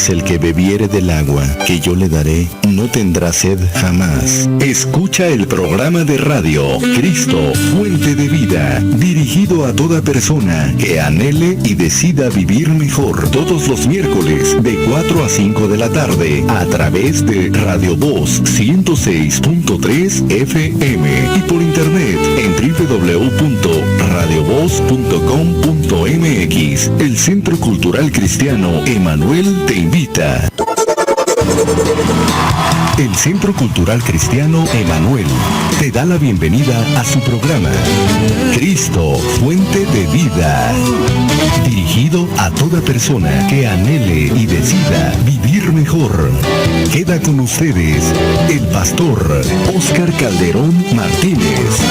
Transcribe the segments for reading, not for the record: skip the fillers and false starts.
Mas el que bebiere del agua que yo le daré, no tendrá sed jamás. Escucha el programa de radio Cristo, Fuente de Vida, dirigido a toda persona que anhele y decida vivir mejor, todos los miércoles de 4 a 5 de la tarde, a través de Radio Voz 106.3 FM y por internet en www.radiovoz.com.mx. El Centro Cultural Cristiano Emanuel te invita. El Centro Cultural Cristiano Emanuel te da la bienvenida a su programa Cristo, Fuente de Vida, dirigido a toda persona que anhele y decida vivir mejor. Queda con ustedes el pastor Óscar Calderón Martínez.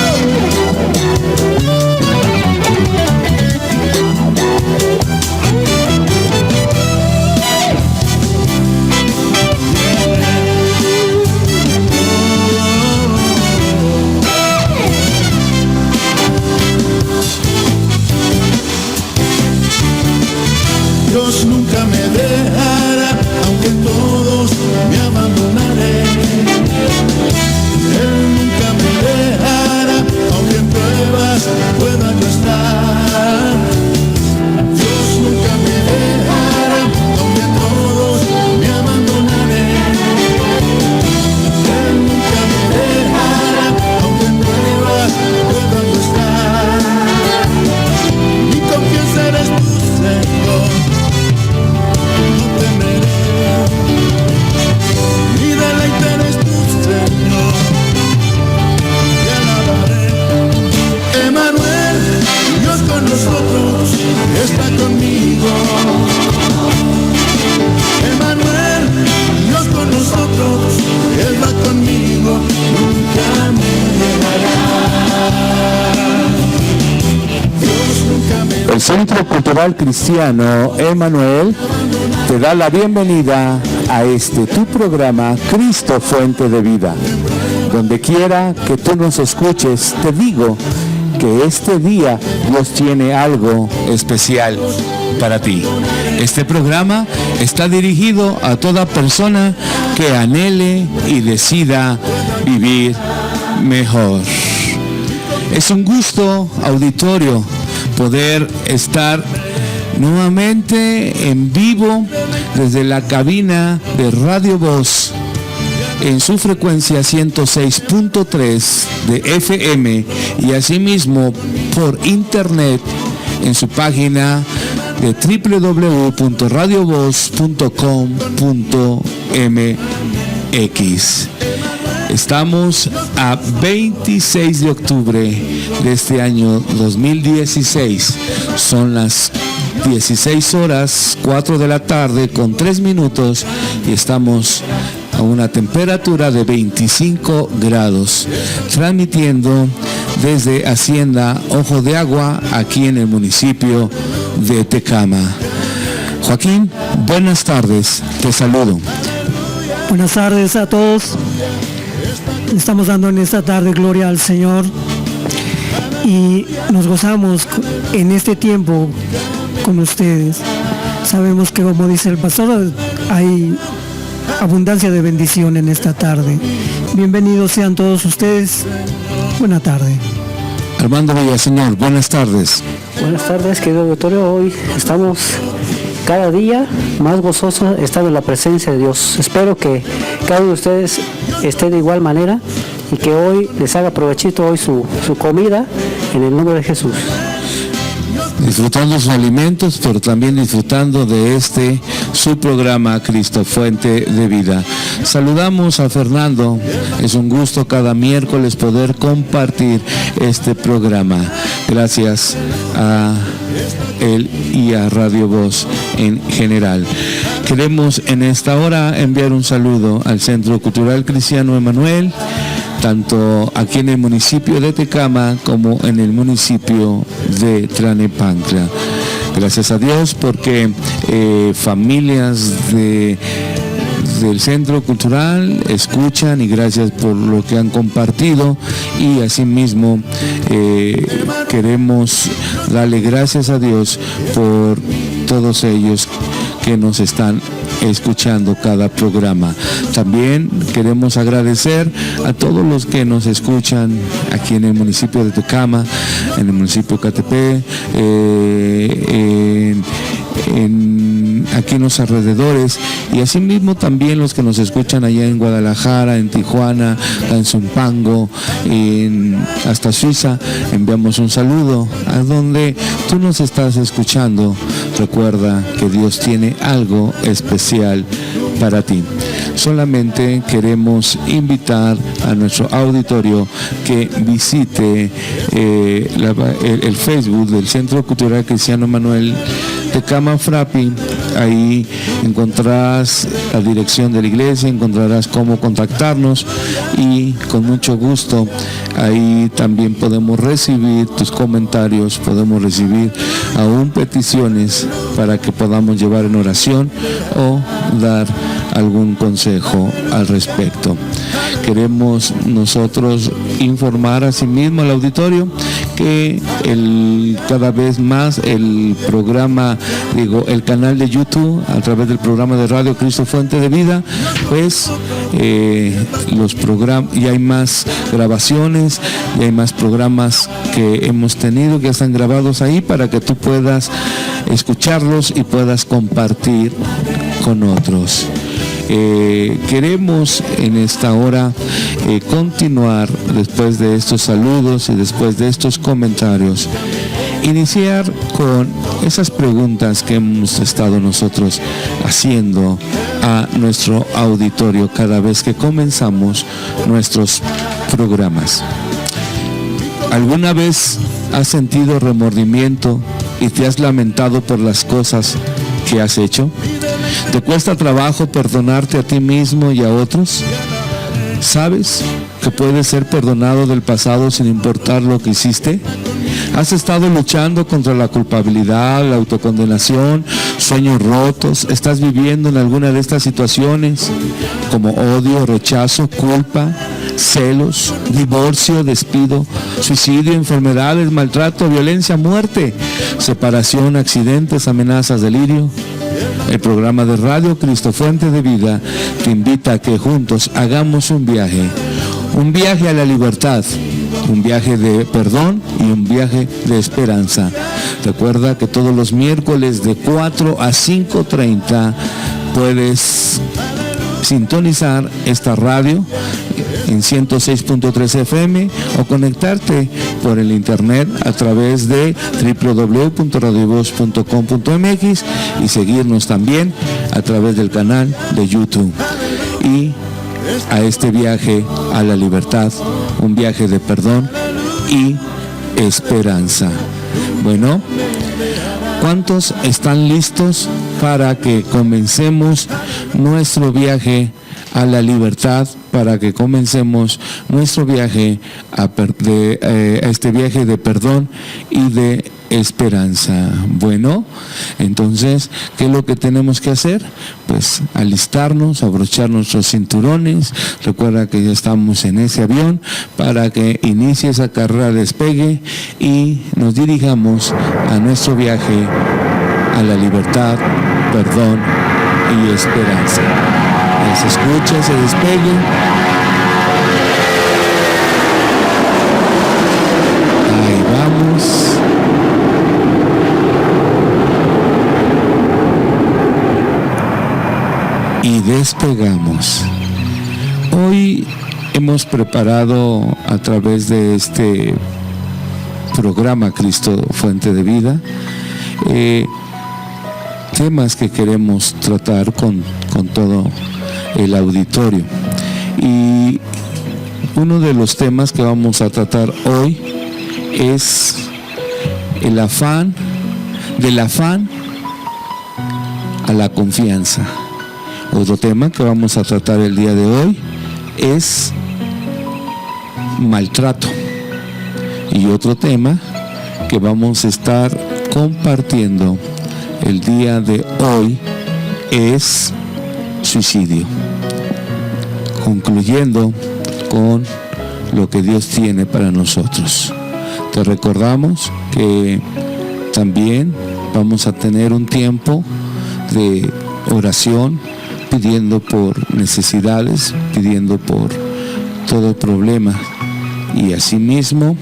Dios nunca me dejará, aunque todos me abandonaré. Él nunca me dejará, aunque en pruebas pueda yo estar. Dios nunca me dejará, aunque todos me abandonaré. Él nunca me dejará, aunque en pruebas pueda yo estar. Mi confianza eres tú, Señor. Nosotros está conmigo. Emanuel, Dios con nosotros, Él va conmigo, nunca me dejará. Dios nunca me dejará. El Centro Cultural Cristiano Emanuel te da la bienvenida a tu programa Cristo, Fuente de Vida. Donde quiera que tú nos escuches, te digo que este día Dios tiene algo especial para ti. Este programa está dirigido a toda persona que anhele y decida vivir mejor. Es un gusto, auditorio, poder estar nuevamente en vivo desde la cabina de Radio Voz en su frecuencia 106.3 de FM y asimismo por internet en su página de www.radiovoz.com.mx. Estamos a 26 de octubre de este año 2016. Son las 16 horas, 4 de la tarde con 3 minutos y estamos a una temperatura de 25 grados, transmitiendo desde Hacienda Ojo de Agua, aquí en el municipio de Tecama. Joaquín, buenas tardes, te saludo. Buenas tardes a todos. Estamos dando en esta tarde gloria al Señor y nos gozamos en este tiempo con ustedes. Sabemos que, como dice el pastor, hay abundancia de bendición en esta tarde. Bienvenidos sean todos ustedes. Buena tarde. Armando Villaseñor, buenas tardes. Buenas tardes, querido auditorio. Hoy estamos cada día más gozosos estando en la presencia de Dios. Espero que cada uno de ustedes esté de igual manera y que hoy les haga provechito hoy su comida en el nombre de Jesús. Disfrutando sus alimentos, pero también disfrutando de su programa Cristo, Fuente de Vida. Saludamos a Fernando. Es un gusto cada miércoles poder compartir este programa. Gracias a él y a Radio Voz en general. Queremos en esta hora enviar un saludo al Centro Cultural Cristiano Emanuel, tanto aquí en el municipio de Tecama como en el municipio de Tlalnepantla. Gracias a Dios porque familias del Centro Cultural escuchan y gracias por lo que han compartido y asimismo queremos darle gracias a Dios por todos ellos que nos están escuchando cada programa. También queremos agradecer a todos los que nos escuchan aquí en el municipio de Tecama, en el municipio de Catepec, aquí en los alrededores, y asimismo también los que nos escuchan allá en Guadalajara, en Tijuana, en Zumpango, hasta Suiza. Enviamos un saludo a donde tú nos estás escuchando. Recuerda que Dios tiene algo especial para ti. Solamente queremos invitar a nuestro auditorio que visite el Facebook del Centro Cultural Cristiano Emanuel Tecama Frapi. Ahí encontrarás la dirección de la iglesia, encontrarás cómo contactarnos, y con mucho gusto ahí también podemos recibir tus comentarios, podemos recibir aún peticiones para que podamos llevar en oración o dar algún consejo al respecto. Queremos nosotros informar asimismo al auditorio que cada vez más el programa, el canal de YouTube, a través del programa de radio Cristo Fuente de Vida, pues los programas, y hay más grabaciones, y hay más programas que hemos tenido que están grabados ahí para que tú puedas escucharlos y puedas compartir con otros. Queremos en esta hora continuar, después de estos saludos y después de estos comentarios, iniciar con esas preguntas que hemos estado nosotros haciendo a nuestro auditorio cada vez que comenzamos nuestros programas. ¿Alguna vez has sentido remordimiento y te has lamentado por las cosas que has hecho? ¿Te cuesta trabajo perdonarte a ti mismo y a otros? ¿Sabes que puedes ser perdonado del pasado sin importar lo que hiciste? ¿Has estado luchando contra la culpabilidad, la autocondenación, sueños rotos? ¿Estás viviendo en alguna de estas situaciones como odio, rechazo, culpa, celos, divorcio, despido, suicidio, enfermedades, maltrato, violencia, muerte, separación, accidentes, amenazas, delirio? El programa de radio Cristo Fuente de Vida te invita a que juntos hagamos un viaje a la libertad, un viaje de perdón y un viaje de esperanza. Recuerda que todos los miércoles de 4 a 5:30 puedes sintonizar esta radio en 106.3 FM o conectarte por el internet a través de www.radiovoz.com.mx y seguirnos también a través del canal de YouTube. Y a este viaje a la libertad, un viaje de perdón y esperanza. Bueno, ¿cuántos están listos para que comencemos nuestro viaje a la libertad, para que comencemos nuestro viaje a este viaje de perdón y de esperanza? Bueno, entonces, ¿qué es lo que tenemos que hacer? Pues alistarnos, abrochar nuestros cinturones. Recuerda que ya estamos en ese avión para que inicie esa carrera de despegue y nos dirijamos a nuestro viaje a la libertad, perdón y esperanza. Se escucha, se despegue. Ahí vamos. Y despegamos. Hoy hemos preparado a través de este programa Cristo Fuente de Vida temas que queremos tratar con todo el auditorio, y uno de los temas que vamos a tratar hoy es del afán a la confianza. Otro tema que vamos a tratar el día de hoy es maltrato, y otro tema que vamos a estar compartiendo el día de hoy es suicidio, concluyendo con lo que Dios tiene para nosotros. Te recordamos que también vamos a tener un tiempo de oración, pidiendo por necesidades, pidiendo por todo problema, y asimismo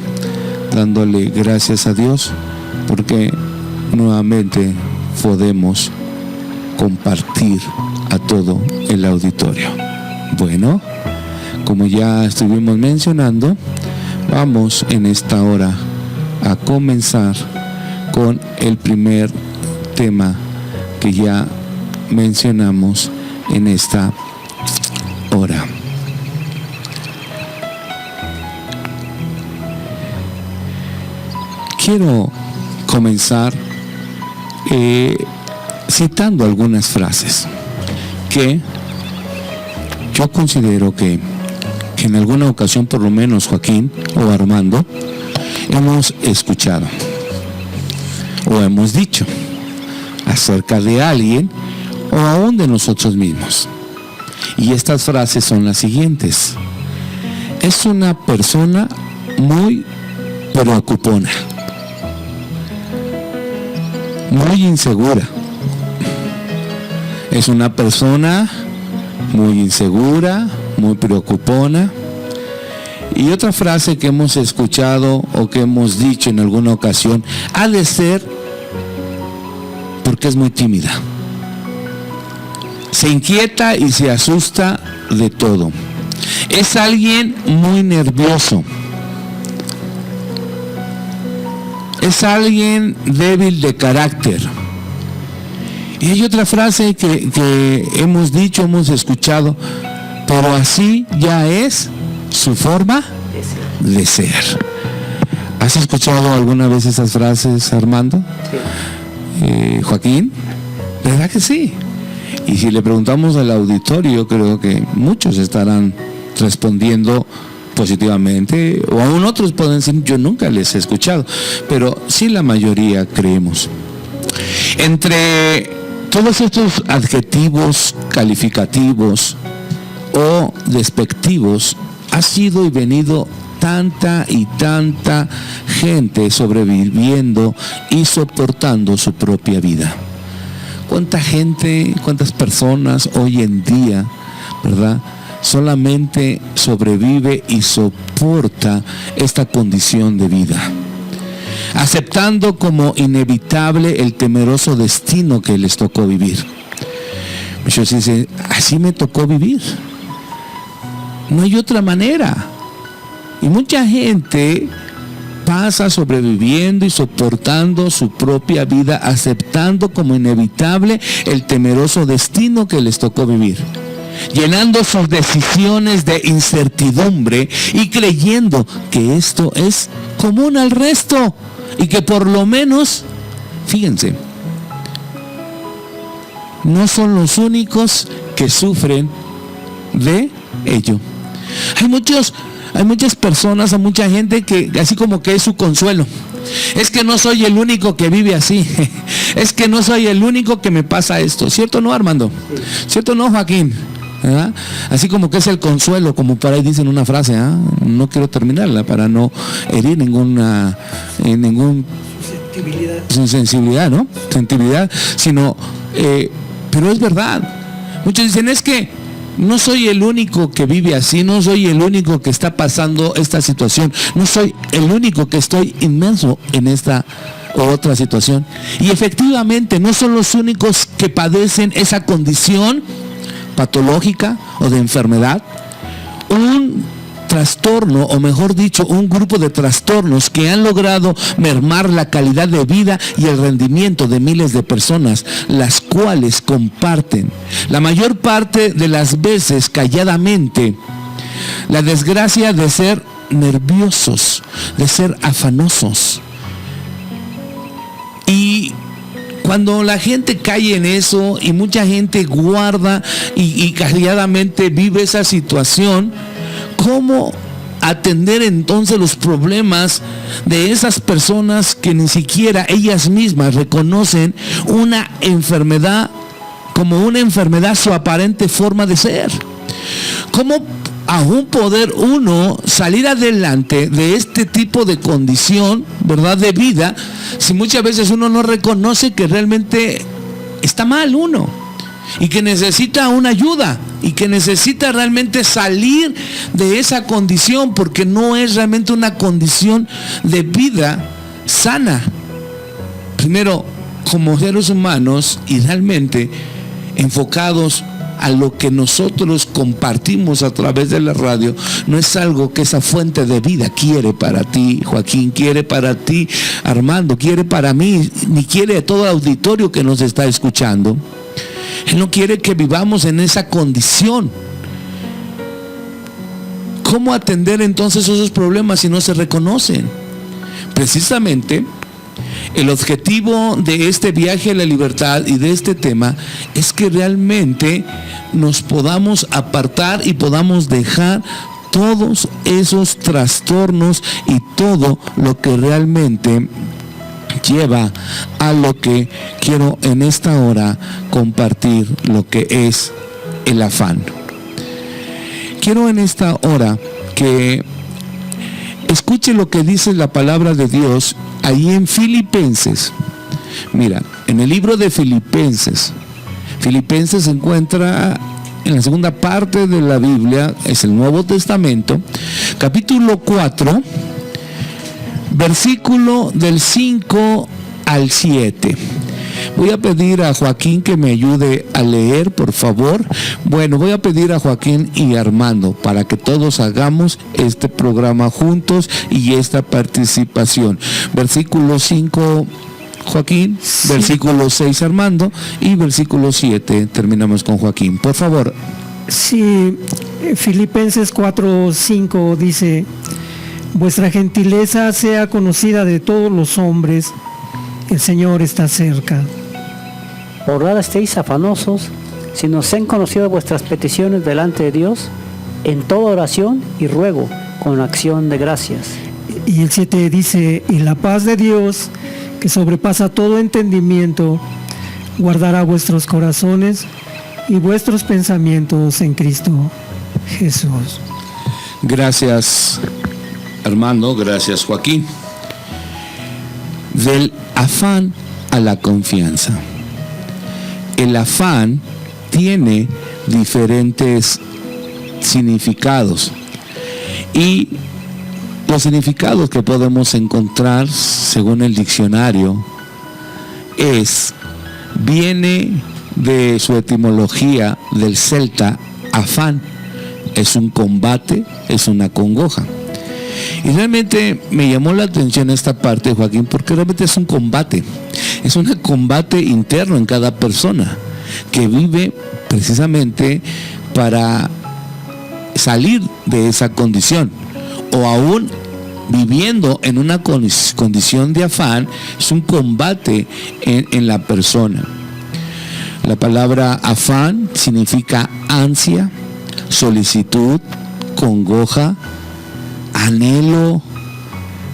dándole gracias a Dios porque nuevamente podemos compartir a todo el auditorio. Bueno, como ya estuvimos mencionando, vamos en esta hora a comenzar con el primer tema que ya mencionamos en esta hora. Quiero comenzar citando algunas frases que yo considero que en alguna ocasión, por lo menos Joaquín o Armando, hemos escuchado o hemos dicho acerca de alguien o aún de nosotros mismos. Y estas frases son las siguientes: es una persona muy preocupona, muy insegura. Es una persona muy insegura, muy preocupona. Y otra frase que hemos escuchado o que hemos dicho en alguna ocasión: ha de ser porque es muy tímida. Se inquieta y se asusta de todo. Es alguien muy nervioso. Es alguien débil de carácter. Y hay otra frase que hemos dicho, hemos escuchado: pero así ya es su forma de ser. ¿Has escuchado alguna vez esas frases, Armando? Joaquín, ¿verdad que sí? Y si le preguntamos al auditorio, yo creo que muchos estarán respondiendo positivamente, o aún otros pueden decir: yo nunca les he escuchado, pero sí la mayoría creemos. Entre todos estos adjetivos calificativos o despectivos ha sido y venido tanta y tanta gente sobreviviendo y soportando su propia vida. ¿Cuánta gente, cuántas personas hoy en día, verdad, solamente sobrevive y soporta esta condición de vida, aceptando como inevitable el temeroso destino que les tocó vivir? Muchos dicen: así me tocó vivir, no hay otra manera. Y mucha gente pasa sobreviviendo y soportando su propia vida, aceptando como inevitable el temeroso destino que les tocó vivir, llenando sus decisiones de incertidumbre y creyendo que esto es común al resto y que por lo menos, fíjense, no son los únicos que sufren de ello. Hay muchas personas, hay mucha gente que así como que es su consuelo: es que no soy el único que vive así, es que no soy el único que me pasa esto. ¿Cierto no, Armando? ¿Cierto no, Joaquín? ¿Verdad? Así como que es el consuelo, como por ahí dicen una frase, no quiero terminarla para no herir ningún sensibilidad, ¿no? Sentibilidad, sino, pero es verdad. Muchos dicen: es que no soy el único que vive así, no soy el único que está pasando esta situación, no soy el único que estoy inmerso en esta u otra situación. Y efectivamente no son los únicos que padecen esa condición patológica o de enfermedad. Un trastorno, o mejor dicho, un grupo de trastornos que han logrado mermar la calidad de vida y el rendimiento de miles de personas, las cuales comparten la mayor parte de las veces calladamente la desgracia de ser nerviosos, de ser afanosos. Y cuando la gente cae en eso y mucha gente guarda y calladamente vive esa situación, ¿cómo atender entonces los problemas de esas personas que ni siquiera ellas mismas reconocen una enfermedad como una enfermedad, su aparente forma de ser? ¿Cómo aún poder uno salir adelante de este tipo de condición, verdad, de vida, si muchas veces uno no reconoce que realmente está mal uno? y que necesita una ayuda y que necesita realmente salir de esa condición, porque no es realmente una condición de vida sana. Primero, como seres humanos y realmente enfocados a lo que nosotros compartimos a través de la radio, no es algo que esa fuente de vida quiere para ti, Joaquín, quiere para ti, Armando, quiere para mí, ni quiere todo el auditorio que nos está escuchando. Él no quiere que vivamos en esa condición. ¿Cómo atender entonces esos problemas si no se reconocen? Precisamente, el objetivo de este viaje a la libertad y de este tema es que realmente nos podamos apartar y podamos dejar todos esos trastornos y todo lo que realmente lleva a lo que quiero en esta hora compartir, lo que es el afán. Quiero en esta hora que escuche lo que dice la palabra de Dios ahí en Filipenses. Mira, en el libro de Filipenses se encuentra en la segunda parte de la Biblia, es el Nuevo Testamento, capítulo 4, versículo del 5 al 7. Voy a pedir a Joaquín que me ayude a leer, por favor. Bueno, voy a pedir a Joaquín y Armando para que todos hagamos este programa juntos y esta participación. Versículo 5, Joaquín, sí. Versículo 6, Armando, y versículo 7 terminamos con Joaquín. Por favor. Sí, Filipenses 4:5 dice: vuestra gentileza sea conocida de todos los hombres, el Señor está cerca. Por nada estéis afanosos, sino sean conocidas vuestras peticiones delante de Dios, en toda oración y ruego, con acción de gracias. Y el 7 dice: y la paz de Dios, que sobrepasa todo entendimiento, guardará vuestros corazones y vuestros pensamientos en Cristo Jesús. Gracias, Armando, gracias, Joaquín. Del afán a la confianza. El afán tiene diferentes significados, y los significados que podemos encontrar según el diccionario viene de su etimología del celta afán, es un combate, es una congoja. Y realmente me llamó la atención esta parte, Joaquín, porque realmente es un combate interno en cada persona que vive precisamente para salir de esa condición, o aún viviendo en una condición de afán. Es un combate en la persona. La palabra afán significa ansia, solicitud, congoja, anhelo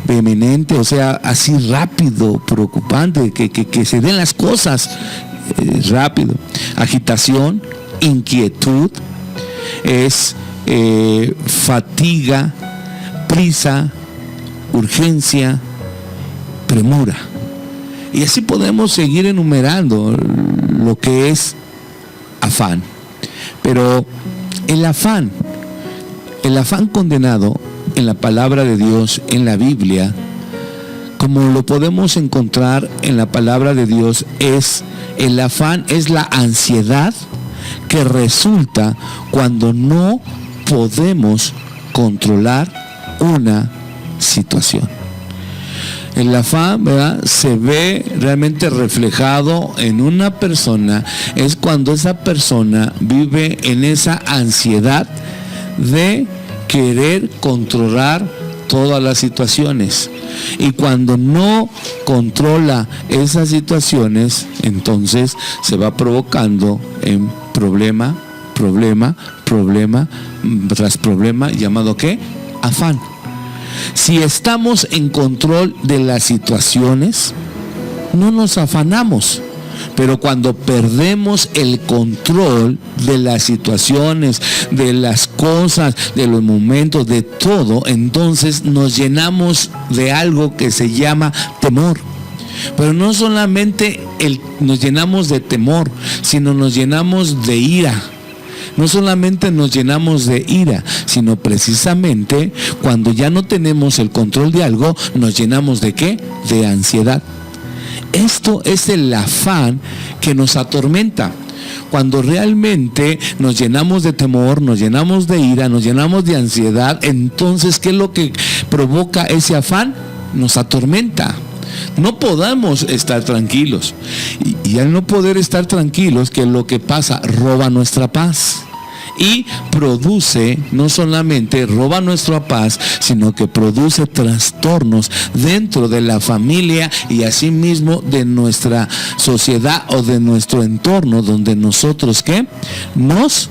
vehemente, o sea, así rápido, preocupante, que se den las cosas rápido. Agitación, inquietud, es fatiga, prisa, urgencia, premura. Y así podemos seguir enumerando lo que es afán. Pero el afán condenado en la palabra de Dios, en la Biblia, como lo podemos encontrar en la palabra de Dios, el afán es la ansiedad que resulta cuando no podemos controlar una situación. El afán, ¿verdad?, se ve realmente reflejado en una persona, es cuando esa persona vive en esa ansiedad de querer controlar todas las situaciones, y cuando no controla esas situaciones, entonces se va provocando en problema tras problema, llamado ¿qué? Afán. Si estamos en control de las situaciones, no nos afanamos. Pero cuando perdemos el control de las situaciones, de las cosas, de los momentos, de todo, entonces nos llenamos de algo que se llama temor. Pero no solamente nos llenamos de temor, sino nos llenamos de ira. No solamente nos llenamos de ira, sino precisamente cuando ya no tenemos el control de algo, nos llenamos ¿de qué? De ansiedad. Esto es el afán que nos atormenta. Cuando realmente nos llenamos de temor, nos llenamos de ira, nos llenamos de ansiedad, entonces ¿qué es lo que provoca ese afán? Nos atormenta. No podamos estar tranquilos. Y al no poder estar tranquilos, ¿qué es lo que pasa? Roba nuestra paz. Y produce, no solamente roba nuestra paz, sino que produce trastornos dentro de la familia y asimismo de nuestra sociedad o de nuestro entorno, donde nosotros ¿qué? Nos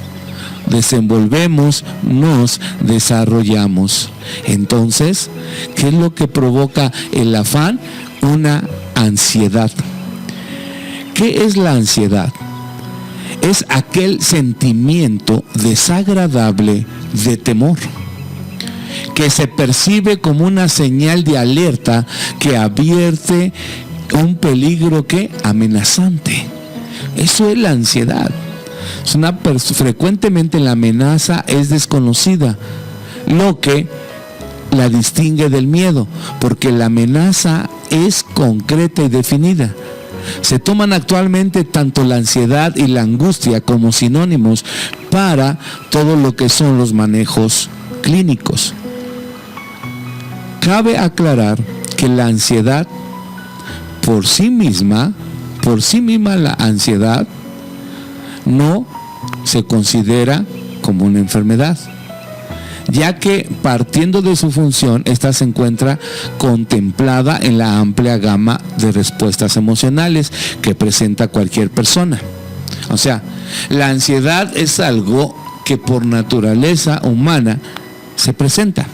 desenvolvemos, nos desarrollamos. Entonces, ¿qué es lo que provoca el afán? Una ansiedad. ¿Qué es la ansiedad? Es aquel sentimiento desagradable de temor, que se percibe como una señal de alerta que advierte un peligro que amenazante. Eso es la ansiedad. Frecuentemente la amenaza es desconocida, lo que la distingue del miedo, porque la amenaza es concreta y definida. Se toman actualmente tanto la ansiedad y la angustia como sinónimos para todo lo que son los manejos clínicos. Cabe aclarar que la ansiedad por sí misma la ansiedad no se considera como una enfermedad, ya que partiendo de su función, esta se encuentra contemplada en la amplia gama de respuestas emocionales que presenta cualquier persona. O sea, la ansiedad es algo que por naturaleza humana se presenta.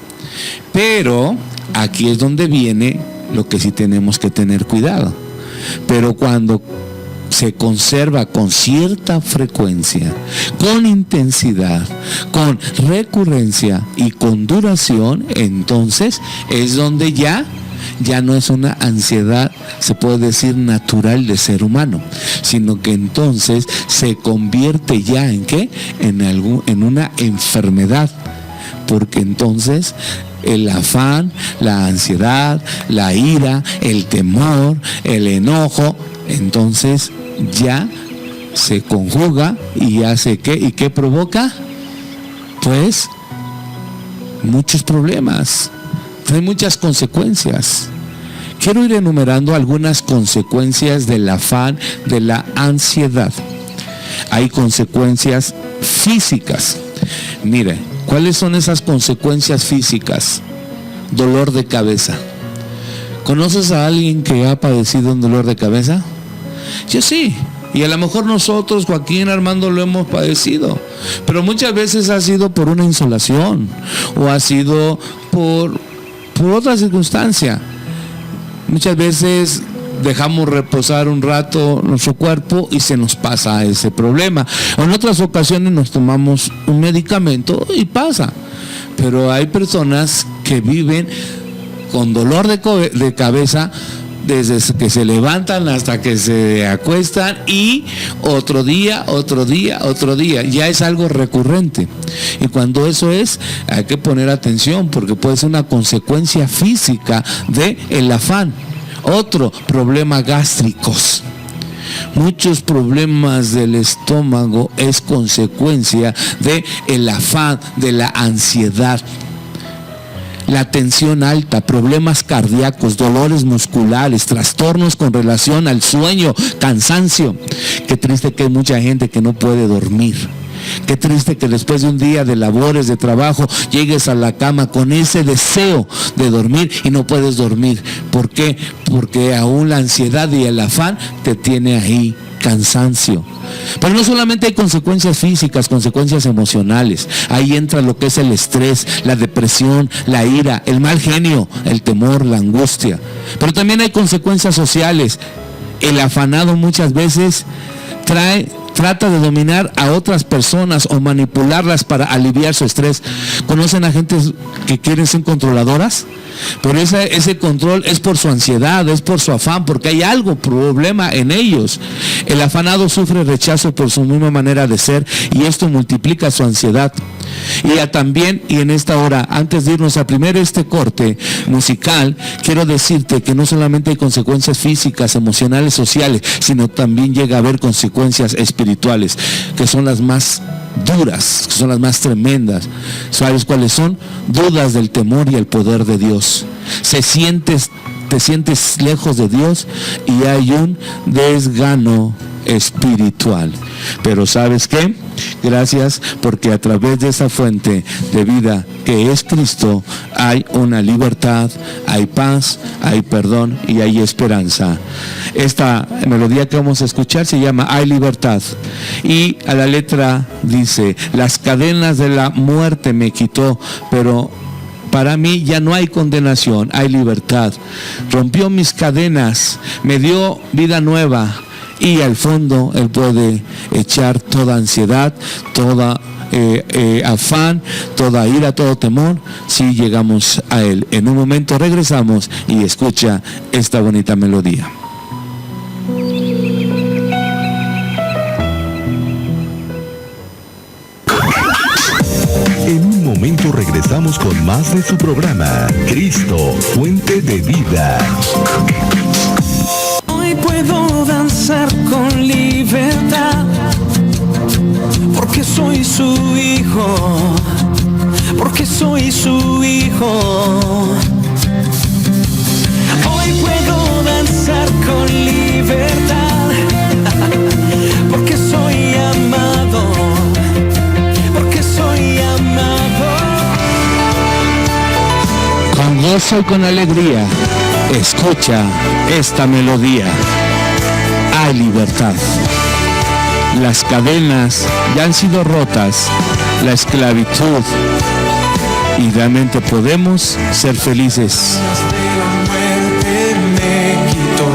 Pero aquí es donde viene lo que sí tenemos que tener cuidado. Pero cuando se conserva con cierta frecuencia, con intensidad, con recurrencia y con duración, entonces es donde ya no es una ansiedad, se puede decir, natural de ser humano, sino que entonces se convierte ya en ¿qué? En una enfermedad, porque entonces el afán, la ansiedad, la ira, el temor, el enojo, entonces ya se conjuga y hace ¿qué? ¿Y qué provoca? Pues muchos problemas, trae muchas consecuencias. Quiero ir enumerando algunas consecuencias del afán, de la ansiedad. Hay consecuencias físicas. Mire, ¿cuáles son esas consecuencias físicas? Dolor de cabeza. ¿Conoces a alguien que ha padecido un dolor de cabeza? Yo sí, y a lo mejor nosotros, Joaquín, Armando, lo hemos padecido, pero muchas veces ha sido por una insolación o ha sido por otra circunstancia. Muchas veces dejamos reposar un rato nuestro cuerpo y se nos pasa ese problema. En otras ocasiones nos tomamos un medicamento y pasa, pero hay personas que viven con dolor de cabeza desde que se levantan hasta que se acuestan, y otro día, ya es algo recurrente. Y cuando eso es, hay que poner atención, porque puede ser una consecuencia física del afán. Otro, problemas gástricos. Muchos problemas del estómago es consecuencia del afán, de la ansiedad. La tensión alta, problemas cardíacos, dolores musculares, trastornos con relación al sueño, cansancio. Qué triste que hay mucha gente que no puede dormir. Qué triste que después de un día de labores, de trabajo, llegues a la cama con ese deseo de dormir y no puedes dormir. ¿Por qué? Porque aún la ansiedad y el afán te tiene ahí, cansancio. Pero no solamente hay consecuencias físicas, consecuencias emocionales. Ahí entra lo que es el estrés, la depresión, la ira, el mal genio, el temor, la angustia. Pero también hay consecuencias sociales. El afanado muchas veces trae trata de dominar a otras personas o manipularlas para aliviar su estrés. ¿Conocen a gente que quieren ser controladoras? Pero ese control es por su ansiedad, es por su afán, porque hay algo, problema en ellos. El afanado sufre rechazo por su misma manera de ser y esto multiplica su ansiedad. Y también, y en esta hora, antes de irnos a primero este corte musical, quiero decirte que no solamente hay consecuencias físicas, emocionales, sociales, sino también llega a haber consecuencias espirituales, que son las más duras, que son las más tremendas. ¿Sabes cuáles son? Dudas del temor y el poder de Dios. Te sientes lejos de Dios y hay un desgano espiritual. Pero ¿sabes qué? Gracias, porque a través de esa fuente de vida que es Cristo hay una libertad, hay paz, hay perdón y hay esperanza. Esta melodía que vamos a escuchar se llama Hay libertad, y a la letra dice: las cadenas de la muerte me quitó, pero para mí ya no hay condenación, hay libertad. Rompió mis cadenas, me dio vida nueva. Y al fondo Él puede echar toda ansiedad, toda afán, toda ira, todo temor, si llegamos a Él. En un momento regresamos y escucha esta bonita melodía. En un momento regresamos con más de su programa, Cristo, Fuente de Vida. Hoy puedo danzar con libertad, porque soy su hijo, porque soy su hijo. Hoy puedo danzar con libertad, porque soy amado, porque soy amado. Con gozo y con alegría, escucha esta melodía. Hay libertad. Las cadenas ya han sido rotas, la esclavitud, y realmente podemos ser felices. De la muerte me quitó,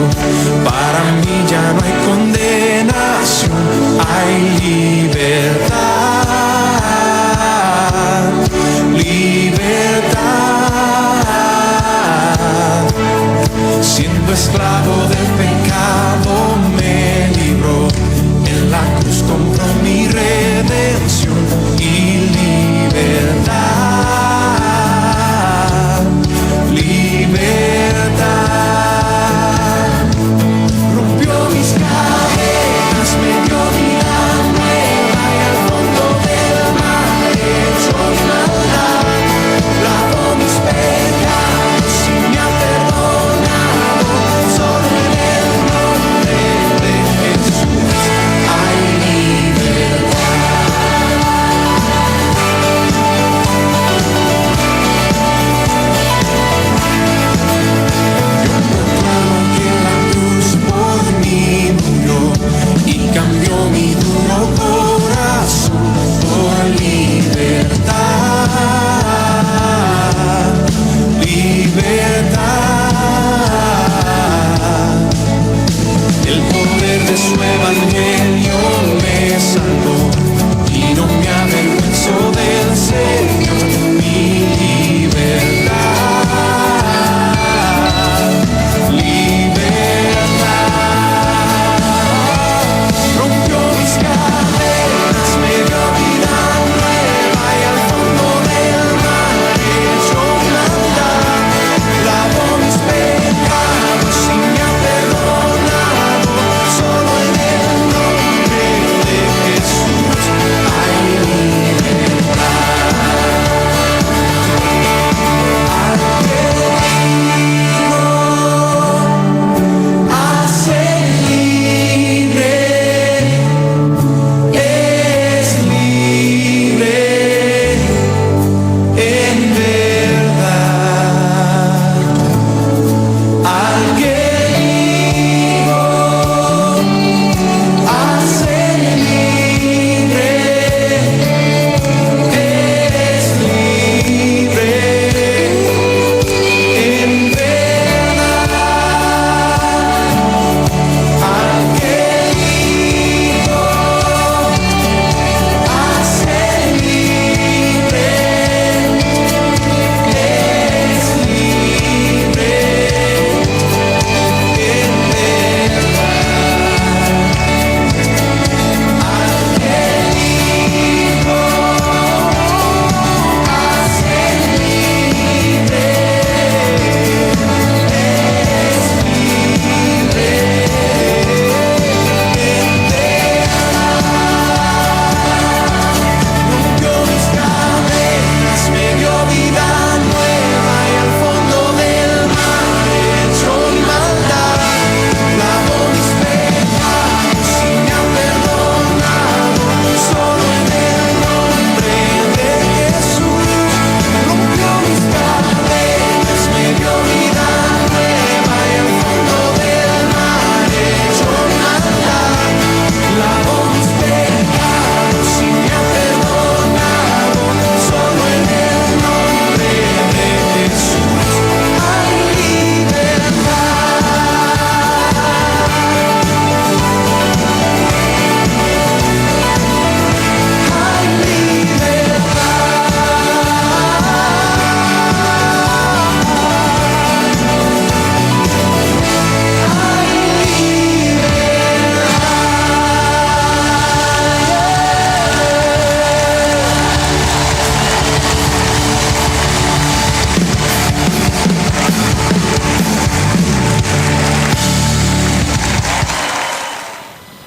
para mí ya no hay condenación, hay libertad, libertad. Siendo esclavo del pecado me libró, en la cruz compró mi redención y libertad, libertad. Rompió mis cadenas, me dio vida nueva.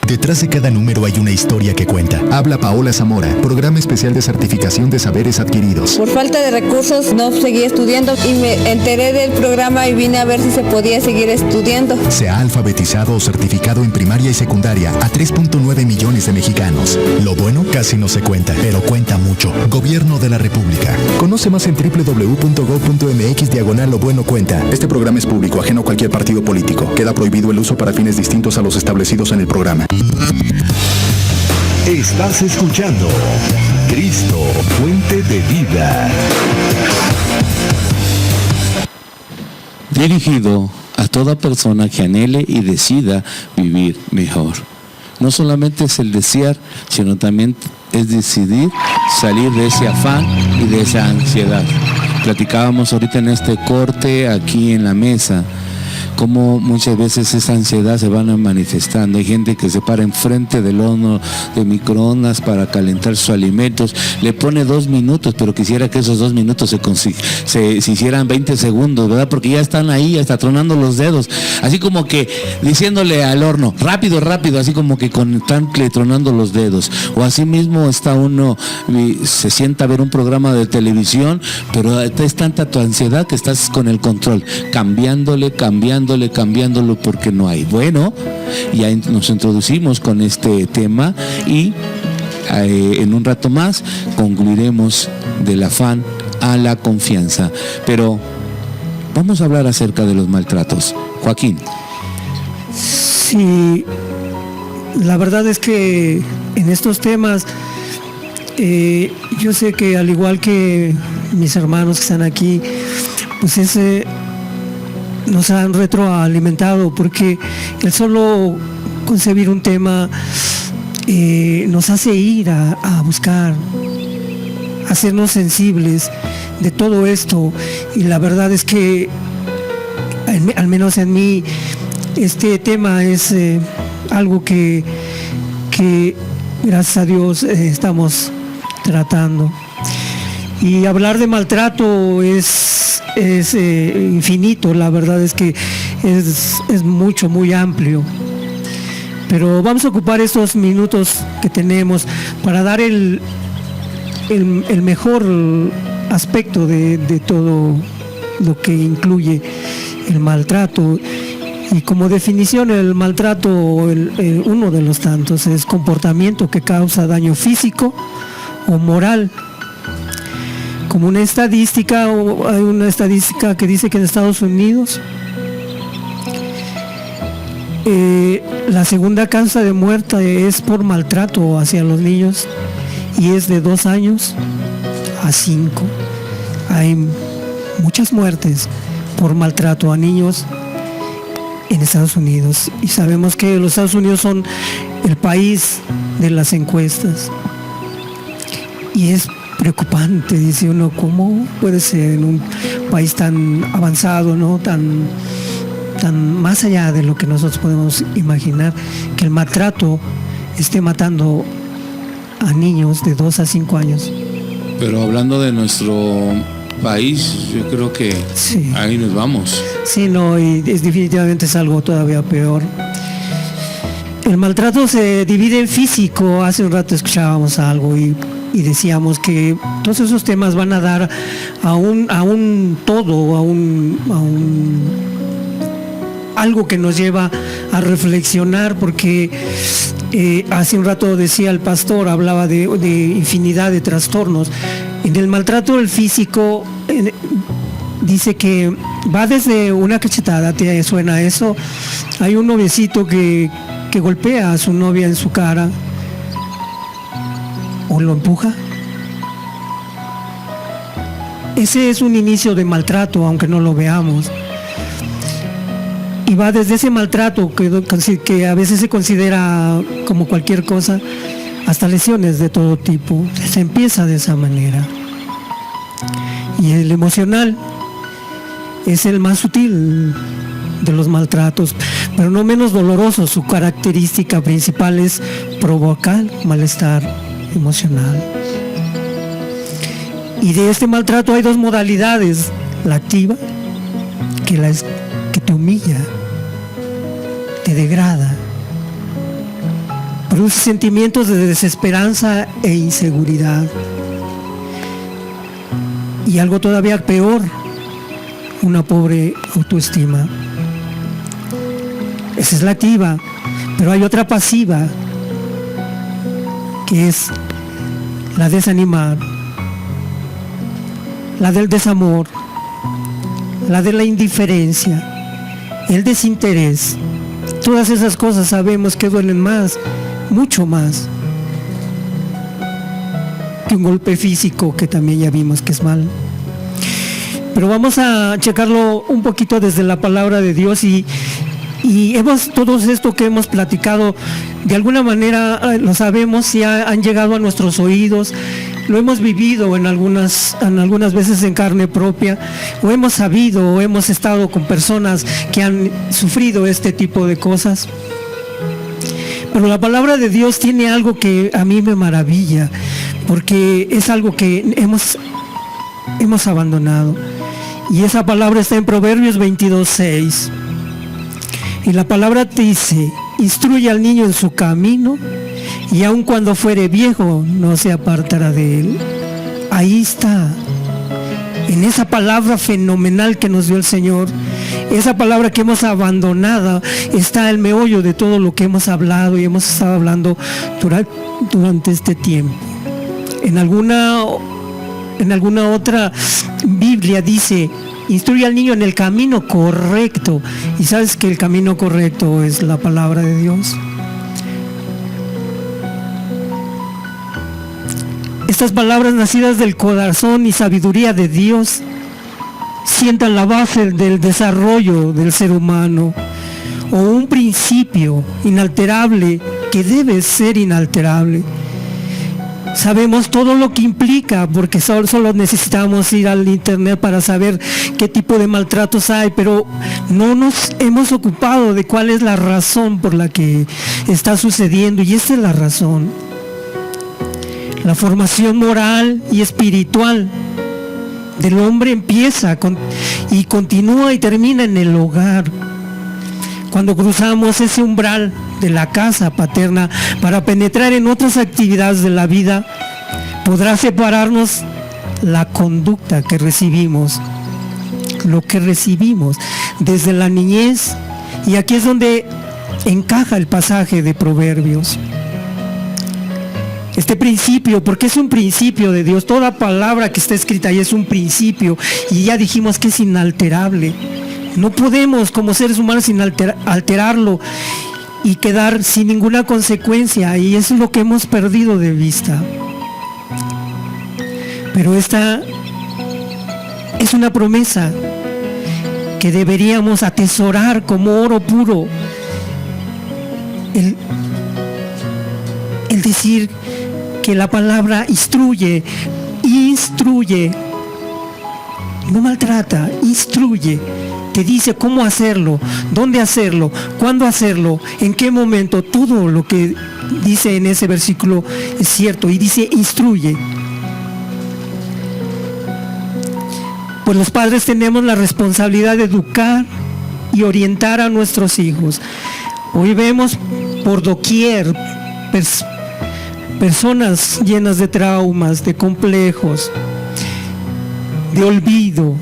Detrás de cada número hay una historia que cuenta. Habla Paola Zamora, Programa Especial de Certificación de Saberes Adquiridos. Por falta de recursos no seguí estudiando y me enteré del programa y vine a ver si se podía seguir estudiando. Se ha alfabetizado o certificado en primaria y secundaria a 3.9 millones de mexicanos. Lo bueno casi no se cuenta, pero cuenta mucho. Gobierno de la República. Conoce más en www.gov.mx/Lo Bueno Cuenta. Este programa es público, ajeno a cualquier partido político. Queda prohibido el uso para fines distintos a los establecidos en el programa. Estás escuchando Cristo, Fuente de Vida. Dirigido a toda persona que anhele y decida vivir mejor. No solamente es el desear, sino también es decidir salir de ese afán y de esa ansiedad. Platicábamos ahorita en este corte aquí en la mesa, cómo muchas veces esa ansiedad se van manifestando. Hay gente que se para enfrente del horno de microondas para calentar sus alimentos, le pone 2 minutos, pero quisiera que esos 2 minutos se hicieran 20 segundos, ¿verdad? Porque ya están ahí, hasta tronando los dedos, así como que diciéndole al horno, rápido, rápido, así como que están tronando los dedos. O así mismo está uno, se sienta a ver un programa de televisión, pero es tanta tu ansiedad que estás con el control, cambiándolo porque no hay. Bueno, ya nos introducimos con este tema y en un rato más concluiremos del afán a la confianza. Pero vamos a hablar acerca de los maltratos. Joaquín. Sí, la verdad es que en estos temas yo sé que al igual que mis hermanos que están aquí, pues nos han retroalimentado, porque el solo concebir un tema nos hace ir a buscar, hacernos sensibles de todo esto. Y la verdad es que al menos en mí este tema es algo que gracias a Dios estamos tratando. Y hablar de maltrato es infinito, la verdad es que es mucho, muy amplio. Pero vamos a ocupar estos minutos que tenemos para dar el mejor aspecto de todo lo que incluye el maltrato. Y como definición, el maltrato, uno de los tantos, es comportamiento que causa daño físico o moral. Como una estadística, hay una estadística que dice que en Estados Unidos la segunda causa de muerte es por maltrato hacia los niños, y es de 2 años a 5. Hay muchas muertes por maltrato a niños en Estados Unidos, y sabemos que los Estados Unidos son el país de las encuestas, y es preocupante, dice uno, ¿cómo puede ser en un país tan avanzado, ¿no? tan más allá de lo que nosotros podemos imaginar, que el maltrato esté matando a niños de 2 a 5 años? Pero hablando de nuestro país, yo creo que sí, ahí nos vamos. Sí, no, y definitivamente es algo todavía peor. El maltrato se divide en físico. Hace un rato escuchábamos algo y decíamos que todos esos temas van a dar a un todo, a algo que nos lleva a reflexionar, porque hace un rato decía el pastor, hablaba de infinidad de trastornos. En el maltrato del físico dice que va desde una cachetada, ¿te suena eso? Hay un noviecito que golpea a su novia en su cara o lo empuja. Ese es un inicio de maltrato, aunque no lo veamos. Y va desde ese maltrato que a veces se considera como cualquier cosa, hasta lesiones de todo tipo. Se empieza de esa manera. Y el emocional es el más sutil de los maltratos, pero no menos doloroso. Su característica principal es provocar malestar emocional. Y de este maltrato hay 2 modalidades: la activa, que te humilla, te degrada, produce sentimientos de desesperanza e inseguridad. Y algo todavía peor, una pobre autoestima. Esa es la activa, pero hay otra pasiva, que es la desanimar, la del desamor, la de la indiferencia, el desinterés. Todas esas cosas sabemos que duelen más, mucho más, que un golpe físico, que también ya vimos que es mal. Pero vamos a checarlo un poquito desde la palabra de Dios y todo esto que hemos platicado, de alguna manera lo sabemos y han llegado a nuestros oídos, lo hemos vivido en algunas veces en carne propia, o hemos sabido o hemos estado con personas que han sufrido este tipo de cosas. Pero la palabra de Dios tiene algo que a mí me maravilla, porque es algo que hemos abandonado. Y esa palabra está en Proverbios 22:6. Y la palabra te dice: instruye al niño en su camino, y aun cuando fuere viejo no se apartará de él. Ahí está, en esa palabra fenomenal que nos dio el Señor, esa palabra que hemos abandonado, está el meollo de todo lo que hemos hablado y hemos estado hablando durante este tiempo. En alguna otra Biblia dice: instruye al niño en el camino correcto. Y sabes que el camino correcto es la palabra de Dios. Estas palabras nacidas del corazón y sabiduría de Dios sientan la base del desarrollo del ser humano, o un principio inalterable que debe ser inalterable. Sabemos todo lo que implica, porque solo necesitamos ir al internet para saber qué tipo de maltratos hay, pero no nos hemos ocupado de cuál es la razón por la que está sucediendo, y esa es la razón. La formación moral y espiritual del hombre empieza y continúa y termina en el hogar. Cuando cruzamos ese umbral de la casa paterna para penetrar en otras actividades de la vida, podrá separarnos la conducta que recibimos, lo que recibimos desde la niñez. Y aquí es donde encaja el pasaje de Proverbios. Este principio, porque es un principio de Dios, toda palabra que está escrita ahí es un principio, y ya dijimos que es inalterable. No podemos como seres humanos alterarlo y quedar sin ninguna consecuencia, y eso es lo que hemos perdido de vista. Pero esta es una promesa que deberíamos atesorar como oro puro. El decir que la palabra instruye, no maltrata, instruye. Te dice cómo hacerlo, dónde hacerlo, cuándo hacerlo, en qué momento. Todo lo que dice en ese versículo es cierto, y dice instruye. Pues los padres tenemos la responsabilidad de educar y orientar a nuestros hijos. Hoy vemos por doquier personas llenas de traumas, de complejos, de olvido,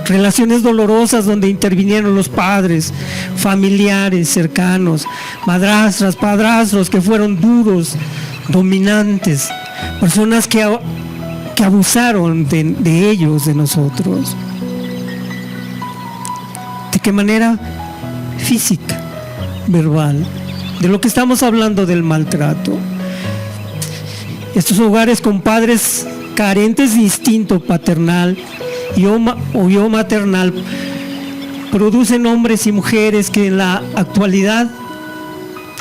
relaciones dolorosas donde intervinieron los padres, familiares cercanos, madrastras, padrastros que fueron duros, dominantes, personas que abusaron de ellos, de nosotros. ¿De qué manera? Física, verbal. De lo que estamos hablando, del maltrato. Estos hogares con padres carentes de instinto paternal o maternal producen hombres y mujeres que en la actualidad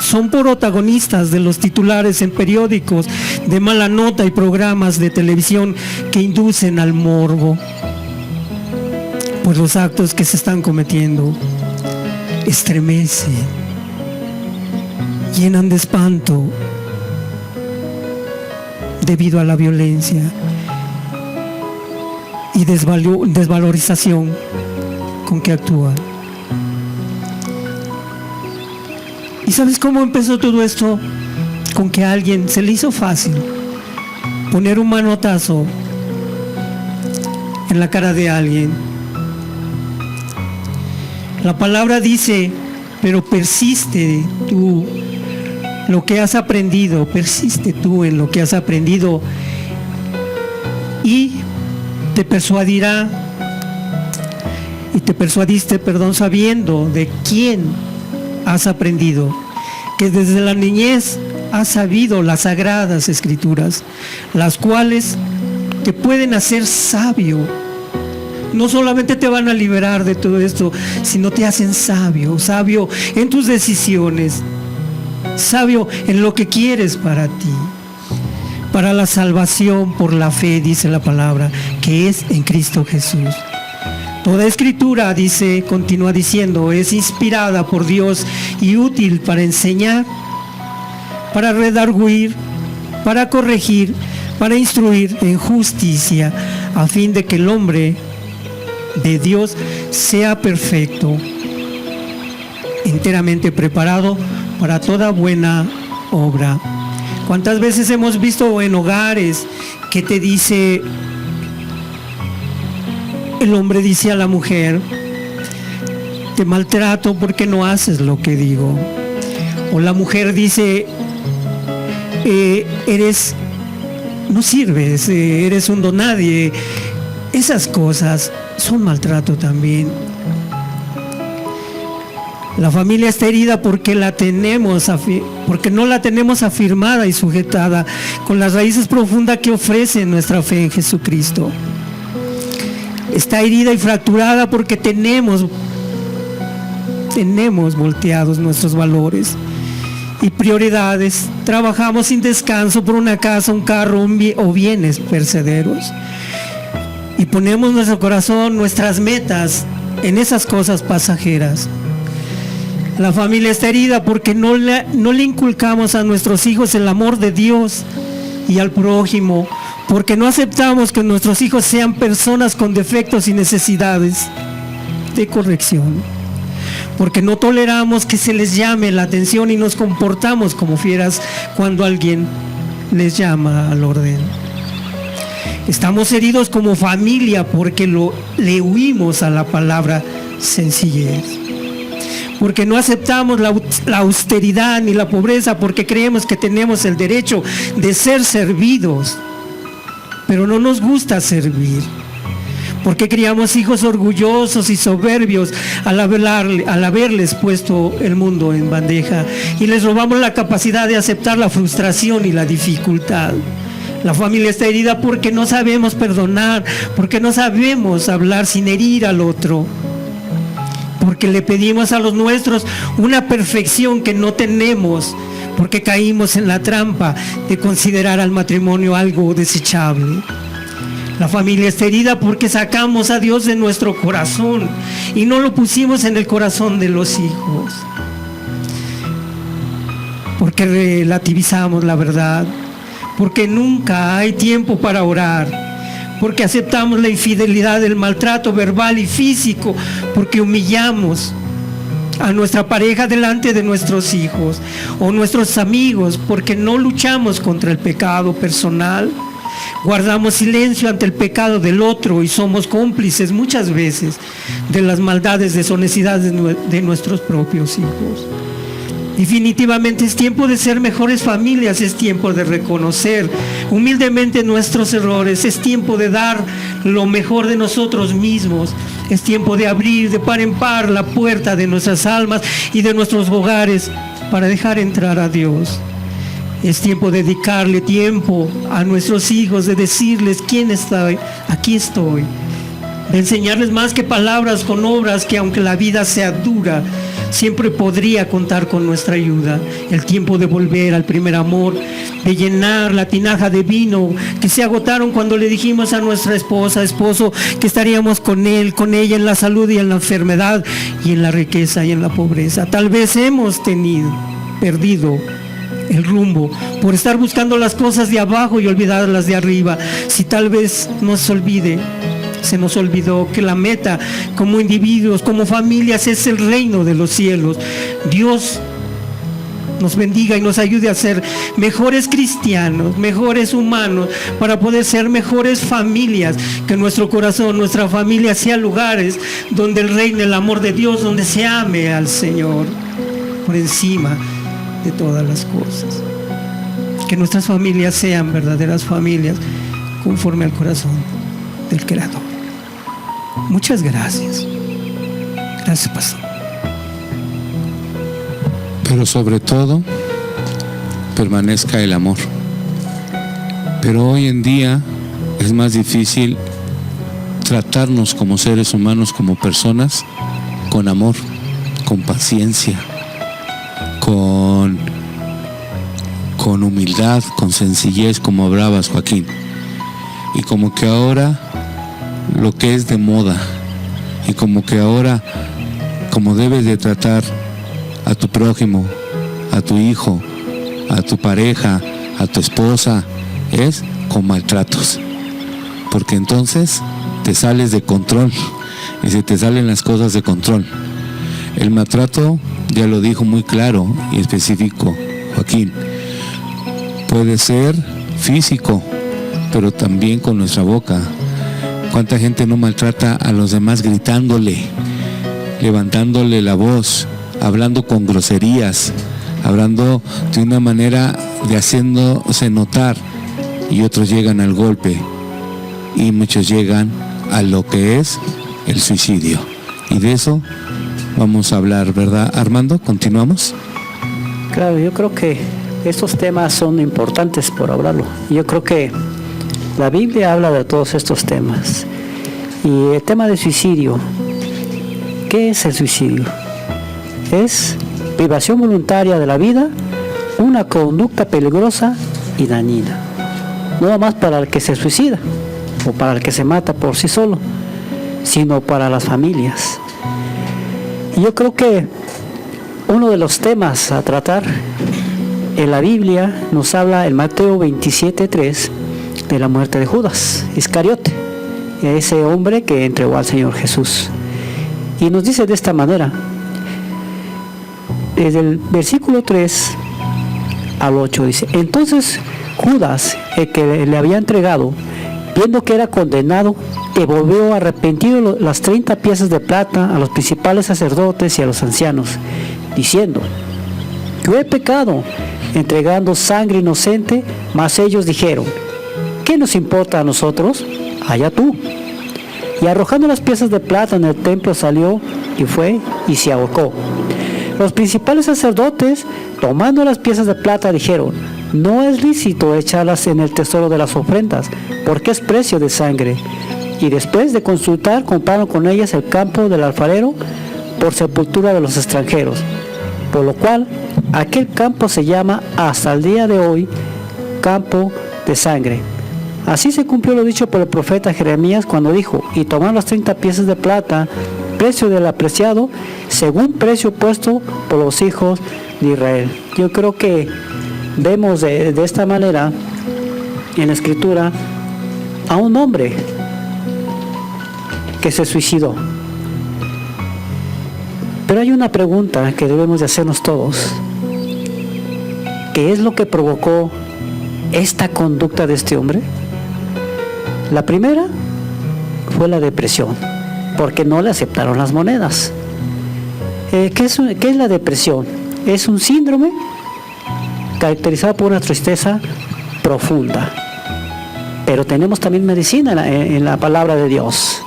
son protagonistas de los titulares en periódicos, de mala nota y programas de televisión que inducen al morbo por los actos que se están cometiendo. Estremecen, llenan de espanto debido a la violencia y desvalorización con que actúan. ¿Y sabes cómo empezó todo esto? Con que a alguien se le hizo fácil poner un manotazo en la cara de alguien. La palabra dice, pero persiste tú lo que has aprendido, persiste tú en lo que has aprendido y te persuadiste, sabiendo de quién has aprendido, que desde la niñez has sabido las sagradas escrituras, las cuales te pueden hacer sabio. No solamente te van a liberar de todo esto, sino te hacen sabio en tus decisiones, sabio en lo que quieres para ti, para la salvación por la fe, dice la palabra, que es en Cristo Jesús. Toda escritura, dice, continúa diciendo, es inspirada por Dios y útil para enseñar, para redarguir, para corregir, para instruir en justicia, a fin de que el hombre de Dios sea perfecto, enteramente preparado para toda buena obra. ¿Cuántas veces hemos visto en hogares que te dice, el hombre dice a la mujer, te maltrato porque no haces lo que digo? O la mujer dice, no sirves, eres un donadie. Esas cosas son maltrato también. La familia está herida porque no la tenemos afirmada y sujetada con las raíces profundas que ofrece nuestra fe en Jesucristo. Está herida y fracturada porque tenemos volteados nuestros valores y prioridades. Trabajamos sin descanso por una casa, un carro o bienes perecederos. Y ponemos nuestro corazón, nuestras metas en esas cosas pasajeras. La familia está herida porque no le inculcamos a nuestros hijos el amor de Dios y al prójimo, porque no aceptamos que nuestros hijos sean personas con defectos y necesidades de corrección, porque no toleramos que se les llame la atención y nos comportamos como fieras cuando alguien les llama al orden. Estamos heridos como familia porque le huimos a la palabra sencillez, porque no aceptamos la austeridad ni la pobreza, porque creemos que tenemos el derecho de ser servidos, pero no nos gusta servir, porque criamos hijos orgullosos y soberbios al haberles puesto el mundo en bandeja y les robamos la capacidad de aceptar la frustración y la dificultad. La familia está herida porque no sabemos perdonar, porque no sabemos hablar sin herir al otro, porque le pedimos a los nuestros una perfección que no tenemos, porque caímos en la trampa de considerar al matrimonio algo desechable. La familia está herida porque sacamos a Dios de nuestro corazón y no lo pusimos en el corazón de los hijos, porque relativizamos la verdad, porque nunca hay tiempo para orar, porque aceptamos la infidelidad, el maltrato verbal y físico, porque humillamos a nuestra pareja delante de nuestros hijos o nuestros amigos, porque no luchamos contra el pecado personal, guardamos silencio ante el pecado del otro y somos cómplices muchas veces de las maldades, deshonestidades de nuestros propios hijos. Definitivamente es tiempo de ser mejores familias, es tiempo de reconocer humildemente nuestros errores, es tiempo de dar lo mejor de nosotros mismos, es tiempo de abrir de par en par la puerta de nuestras almas y de nuestros hogares para dejar entrar a Dios. Es tiempo de dedicarle tiempo a nuestros hijos, de decirles quién estoy, aquí estoy, de enseñarles más que palabras con obras, que aunque la vida sea dura, siempre podría contar con nuestra ayuda. El tiempo de volver al primer amor, de llenar la tinaja de vino que se agotaron cuando le dijimos a nuestra esposo, que estaríamos con él, con ella en la salud y en la enfermedad y en la riqueza y en la pobreza. Tal vez hemos perdido el rumbo por estar buscando las cosas de abajo y olvidar las de arriba. Si tal vez se nos olvidó que la meta como individuos, como familias, es el reino de los cielos. Dios nos bendiga y nos ayude a ser mejores cristianos, mejores humanos, para poder ser mejores familias, que nuestro corazón, nuestra familia sea lugares donde reine el amor de Dios, donde se ame al Señor por encima de todas las cosas. Que nuestras familias sean verdaderas familias conforme al corazón del Creador. Muchas gracias. Gracias, pastor. Pero sobre todo, permanezca el amor. Pero hoy en día es más difícil tratarnos como seres humanos, como personas, con amor, con paciencia, con humildad, con sencillez, como hablabas, Joaquín. Y como que ahora lo que es de moda, y como que ahora, como debes de tratar a tu prójimo, a tu hijo, a tu pareja, a tu esposa, es con maltratos. Porque entonces te sales de control y se te salen las cosas de control. El maltrato, ya lo dijo muy claro y específico Joaquín, puede ser físico, pero también con nuestra boca. ¿Cuánta gente no maltrata a los demás gritándole, levantándole la voz, hablando con groserías, hablando de una manera de haciéndose notar, y otros llegan al golpe y muchos llegan a lo que es el suicidio? Y de eso vamos a hablar, ¿verdad, Armando? ¿Continuamos? Claro, yo creo que estos temas son importantes por hablarlo. Yo creo que la Biblia habla de todos estos temas. Y el tema del suicidio, ¿qué es el suicidio? Es privación voluntaria de la vida, una conducta peligrosa y dañina. No nada más para el que se suicida o para el que se mata por sí solo, sino para las familias. Y yo creo que uno de los temas a tratar en la Biblia nos habla en Mateo 27:3 de la muerte de Judas Iscariote, ese hombre que entregó al Señor Jesús. Y nos dice de esta manera, desde el versículo 3 al 8, dice: entonces Judas, el que le había entregado, viendo que era condenado, devolvió arrepentido las 30 piezas de plata a los principales sacerdotes y a los ancianos, diciendo: yo he pecado entregando sangre inocente. Mas ellos dijeron: ¿qué nos importa a nosotros? Allá tú. Y arrojando las piezas de plata en el templo, salió y fue y se ahorcó. Los principales sacerdotes, tomando las piezas de plata, dijeron: no es lícito echarlas en el tesoro de las ofrendas, porque es precio de sangre. Y después de consultar, compraron con ellas el campo del alfarero por sepultura de los extranjeros, por lo cual aquel campo se llama hasta el día de hoy campo de sangre. Así se cumplió lo dicho por el profeta Jeremías cuando dijo: y tomaron las 30 piezas de plata, precio del apreciado, según precio puesto por los hijos de Israel. Yo creo que vemos de esta manera en la escritura a un hombre que se suicidó. Pero hay una pregunta que debemos de hacernos todos: ¿qué es lo que provocó esta conducta de este hombre? La primera fue la depresión, porque no le aceptaron las monedas. ¿Qué es la depresión? Es un síndrome caracterizado por una tristeza profunda. Pero tenemos también medicina en la palabra de Dios.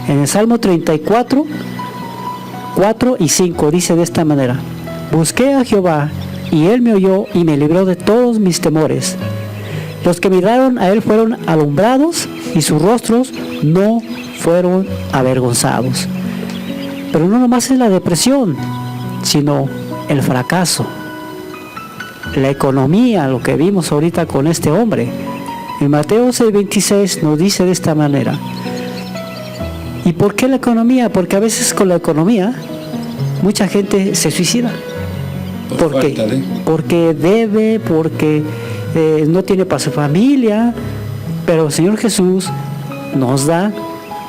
En el Salmo 34, 4 y 5 dice de esta manera: busqué a Jehová, y él me oyó y me libró de todos mis temores. Los que miraron a él fueron alumbrados, y sus rostros no fueron avergonzados. Pero no nomás es la depresión, sino el fracaso, la economía, lo que vimos ahorita con este hombre. En Mateo 6:26 nos dice de esta manera. ¿Y por qué la economía? Porque a veces con la economía mucha gente se suicida. ¿Por qué? Porque debe, porque no tiene para su familia. Pero el Señor Jesús nos da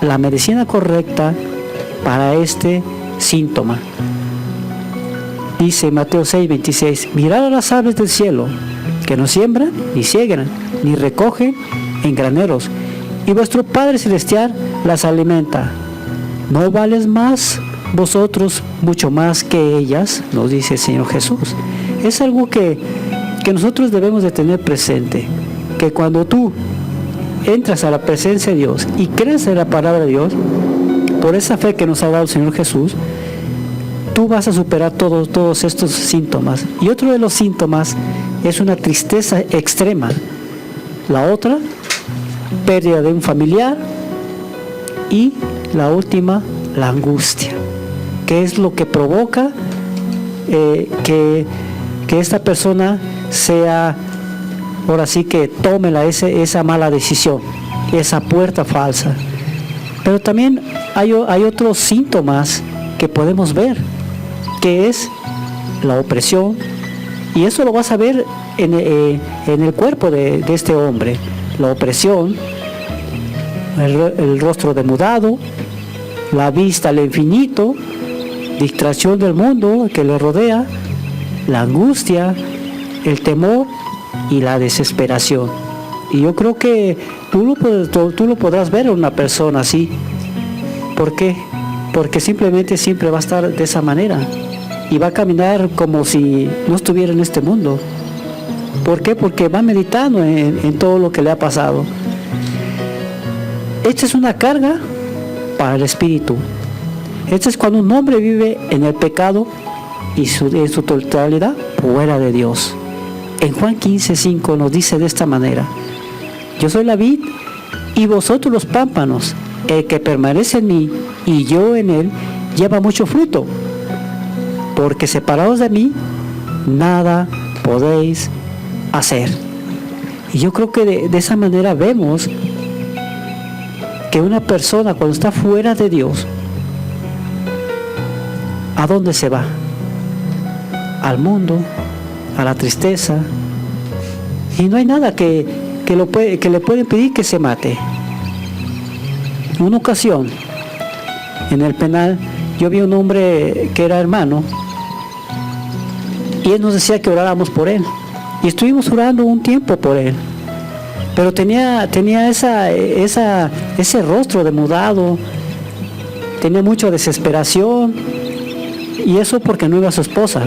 la medicina correcta para este síntoma. Dice Mateo 6:26, mirad a las aves del cielo, que no siembran, ni siegan, ni recogen en graneros, y vuestro Padre Celestial las alimenta. ¿No vales más vosotros mucho más que ellas? Nos dice el Señor Jesús. Es algo que nosotros debemos de tener presente, que cuando tú entras a la presencia de Dios y crees en la palabra de Dios, por esa fe que nos ha dado el Señor Jesús, tú vas a superar todos estos síntomas. Y otro de los síntomas es una tristeza extrema. La otra, pérdida de un familiar. Y la última, la angustia, que es lo que provoca que esta persona sea, ahora sí que tome esa mala decisión, esa puerta falsa. Pero también hay otros síntomas que podemos ver, que es la opresión, y eso lo vas a ver en el cuerpo de este hombre. La opresión, el rostro demudado, la vista al infinito, distracción del mundo que le rodea, la angustia, el temor y la desesperación. Y yo creo que tú lo podrás ver en una persona así. ¿Por qué? Porque simplemente siempre va a estar de esa manera y va a caminar como si no estuviera en este mundo. ¿Por qué? Porque va meditando en todo lo que le ha pasado. Esta es una carga para el espíritu. Esto es cuando un hombre vive en el pecado y en su totalidad fuera de Dios. En Juan 15:5 nos dice de esta manera: yo soy la vid y vosotros los pámpanos. El que permanece en mí y yo en él lleva mucho fruto, porque separados de mí nada podéis hacer. Y yo creo que de esa manera vemos que una persona cuando está fuera de Dios, ¿a dónde se va? Al mundo, a la tristeza, y no hay nada que le pueda impedir que se mate. Una ocasión, en el penal, yo vi un hombre que era hermano, y él nos decía que oráramos por él, y estuvimos orando un tiempo por él, pero tenía ese rostro demudado, tenía mucha desesperación, y eso porque no iba a su esposa.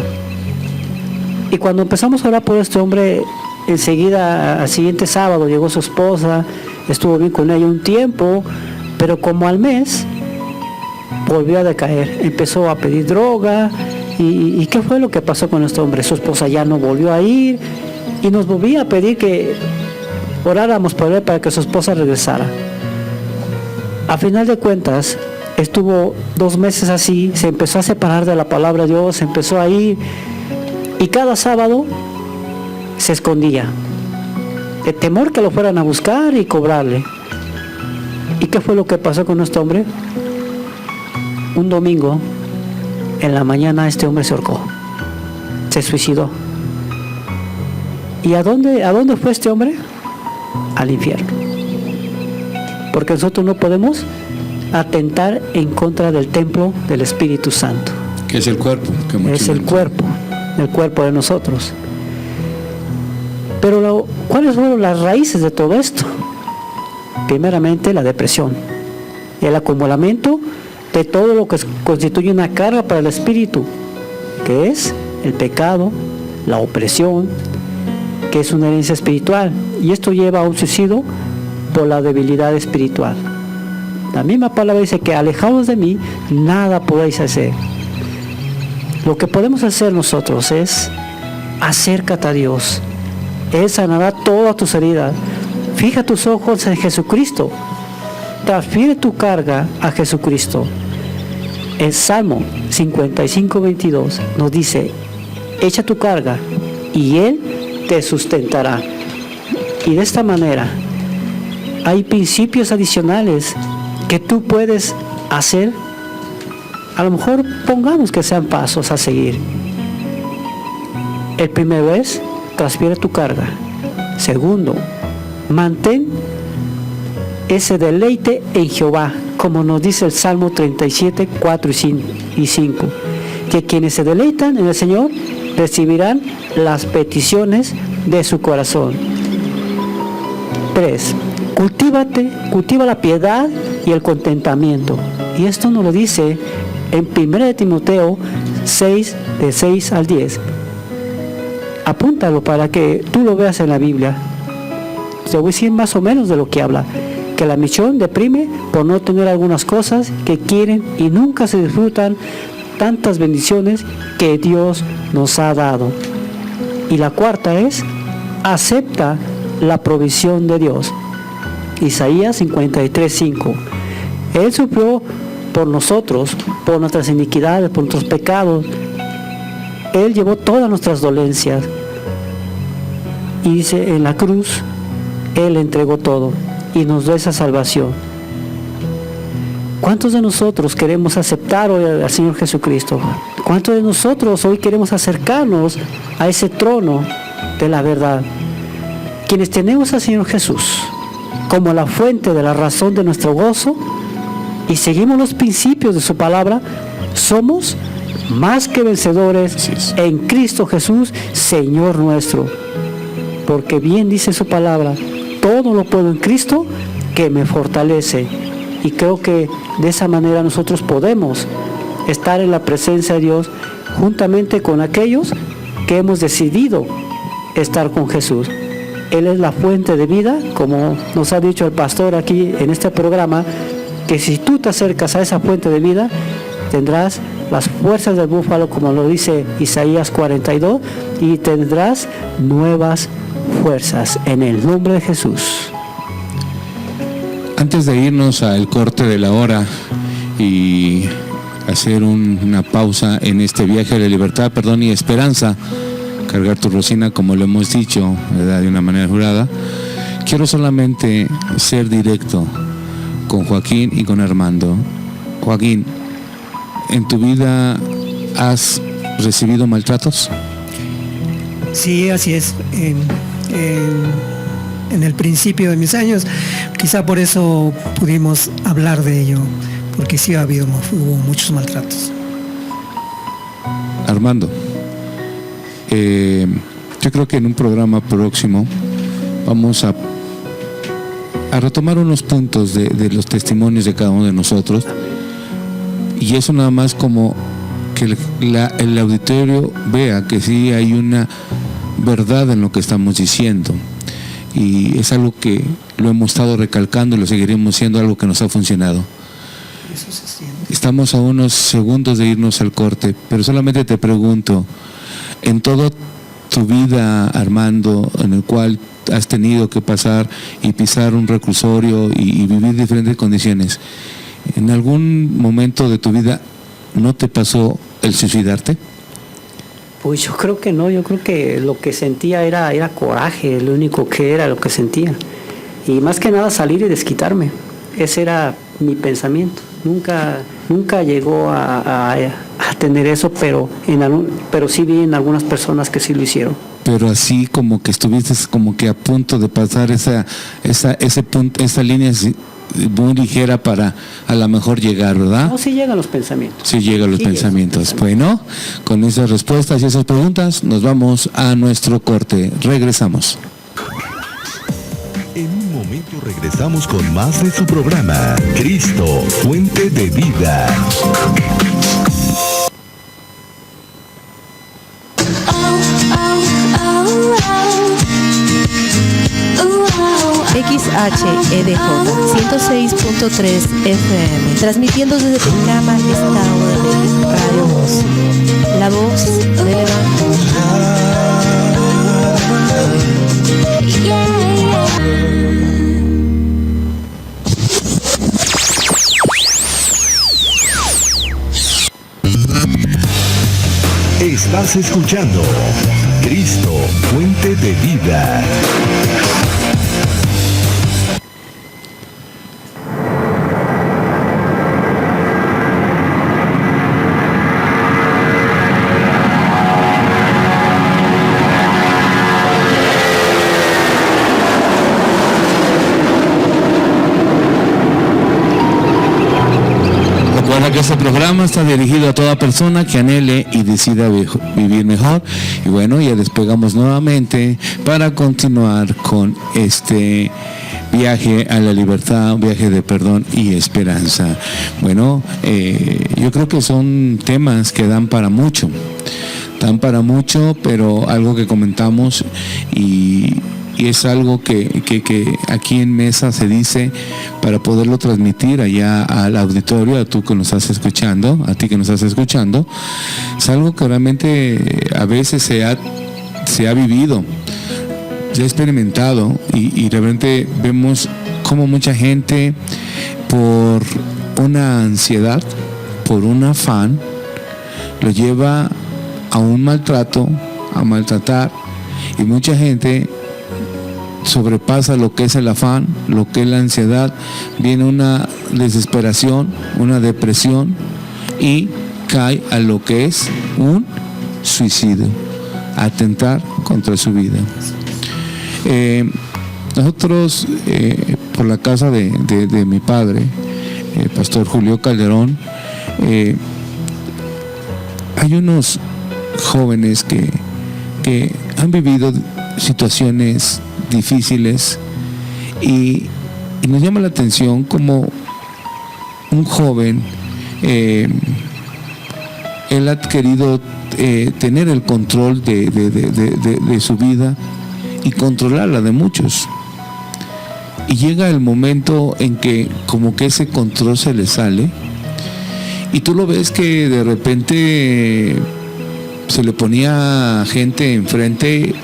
Y cuando empezamos a orar por este hombre, enseguida al siguiente sábado llegó su esposa, estuvo bien con ella un tiempo, pero como al mes volvió a decaer, empezó a pedir droga. ¿Y qué fue lo que pasó con este hombre? Su esposa ya no volvió a ir y nos volvía a pedir que oráramos por él para que su esposa regresara. A final de cuentas, estuvo 2 meses así, se empezó a separar de la palabra de Dios, empezó a ir, y cada sábado se escondía, de temor que lo fueran a buscar y cobrarle. ¿Y qué fue lo que pasó con este hombre? Un domingo, en la mañana, este hombre se ahorcó, se suicidó. ¿Y a dónde fue este hombre? Al infierno. Porque nosotros no podemos atentar en contra del templo del Espíritu Santo. Que es el cuerpo. Es el cuerpo de nosotros. Pero ¿cuáles fueron las raíces de todo esto? Primeramente, la depresión, el acumulamiento de todo lo que constituye una carga para el espíritu, que es el pecado, la opresión, que es una herencia espiritual, y esto lleva a un suicidio por la debilidad espiritual. La misma palabra dice que alejados de mí nada podéis hacer. Lo que podemos hacer nosotros es acércate a Dios. Él sanará todas tus heridas. Fija tus ojos en Jesucristo. Transfiere tu carga a Jesucristo. El Salmo 55:22 nos dice: echa tu carga y Él te sustentará. Y de esta manera hay principios adicionales que tú puedes hacer. A lo mejor pongamos que sean pasos a seguir. El primero es: transfiere tu carga. Segundo, mantén ese deleite en Jehová, como nos dice el Salmo 37:4 y 5. que quienes se deleitan en el Señor recibirán las peticiones de su corazón. 3. Cultiva la piedad y el contentamiento. Y esto nos lo dice en 1 Timoteo 6, de 6 al 10. Apúntalo para que tú lo veas en la Biblia. Te voy a decir más o menos de lo que habla. Que la misión deprime por no tener algunas cosas que quieren y nunca se disfrutan tantas bendiciones que Dios nos ha dado. Y la cuarta es, acepta la provisión de Dios. Isaías 53:5. Él sufrió por nosotros, por nuestras iniquidades, por nuestros pecados. Él llevó todas nuestras dolencias. Y dice, en la cruz, Él entregó todo y nos da esa salvación. ¿Cuántos de nosotros queremos aceptar hoy al Señor Jesucristo? ¿Cuántos de nosotros hoy queremos acercarnos a ese trono de la verdad? Quienes tenemos al Señor Jesús como la fuente de la razón de nuestro gozo y seguimos los principios de su palabra, somos más que vencedores en Cristo Jesús, Señor nuestro. Porque bien dice su palabra, todo lo puedo en Cristo que me fortalece. Y creo que de esa manera nosotros podemos estar en la presencia de Dios juntamente con aquellos que hemos decidido estar con Jesús. Él es la fuente de vida, como nos ha dicho el pastor aquí en este programa, que si tú te acercas a esa fuente de vida, tendrás las fuerzas del búfalo, como lo dice Isaías 42, y tendrás nuevas fuerzas en el nombre de Jesús. Antes de irnos al corte de la hora y hacer una pausa en este viaje a la libertad, perdón y esperanza, cargar tu rocina como lo hemos dicho, ¿verdad?, de una manera jurada, quiero solamente ser directo con Joaquín y con Armando. Joaquín, ¿en tu vida has recibido maltratos? Sí, así es. En el principio de mis años, quizá por eso pudimos hablar de ello, porque sí hubo muchos maltratos. Armando, yo creo que en un programa próximo vamos a retomar unos puntos de los testimonios de cada uno de nosotros, y eso nada más como que el auditorio vea que sí hay una verdad en lo que estamos diciendo, y es algo que lo hemos estado recalcando y lo seguiremos siendo, algo que nos ha funcionado. Estamos a unos segundos de irnos al corte, pero solamente te pregunto, en toda tu vida, Armando, en el cual has tenido que pasar y pisar un reclusorio y vivir diferentes condiciones, ¿en algún momento de tu vida no te pasó el suicidarte? Pues yo creo que no, yo creo que lo que sentía era coraje, lo único que era lo que sentía. Y más que nada salir y desquitarme. Ese era mi pensamiento. Nunca llegó a tener eso, pero sí vi en algunas personas que sí lo hicieron. Pero así como que estuviste como que a punto de pasar ese punto, esa línea muy ligera para a lo mejor llegar, ¿verdad? No, sí llegan los pensamientos. Sí llegan los pensamientos. Bueno, con esas respuestas y esas preguntas nos vamos a nuestro corte. Regresamos. En un momento regresamos con más de su programa, Cristo, Fuente de Vida. XHEDJ 106.3 FM, transmitiendo desde el programa Estado de México, Radio Voz, la voz del Evangelio. Estás escuchando Cristo, Fuente de Vida. Recuerda que este programa está dirigido a toda persona que anhele y decida vivir mejor. Y bueno, ya despegamos nuevamente para continuar con este viaje a la libertad, un viaje de perdón y esperanza. Bueno, yo creo que son temas que dan para mucho, pero algo que comentamos y es algo que aquí en mesa se dice para poderlo transmitir allá al auditorio, a tú que nos estás escuchando, a ti que nos estás escuchando. Es algo que realmente a veces se ha vivido, se ha experimentado y realmente vemos cómo mucha gente por una ansiedad, por un afán, lo lleva a un maltrato, a maltratar, y mucha gente sobrepasa lo que es el afán, lo que es la ansiedad, viene una desesperación, una depresión y cae a lo que es un suicidio, atentar contra su vida. Nosotros por la casa de mi padre, Pastor Julio Calderón, hay unos jóvenes que han vivido situaciones difíciles y nos llama la atención como un joven él ha querido tener el control de su vida y controlar la de muchos, y llega el momento en que como que ese control se le sale y tú lo ves que de repente se le ponía gente enfrente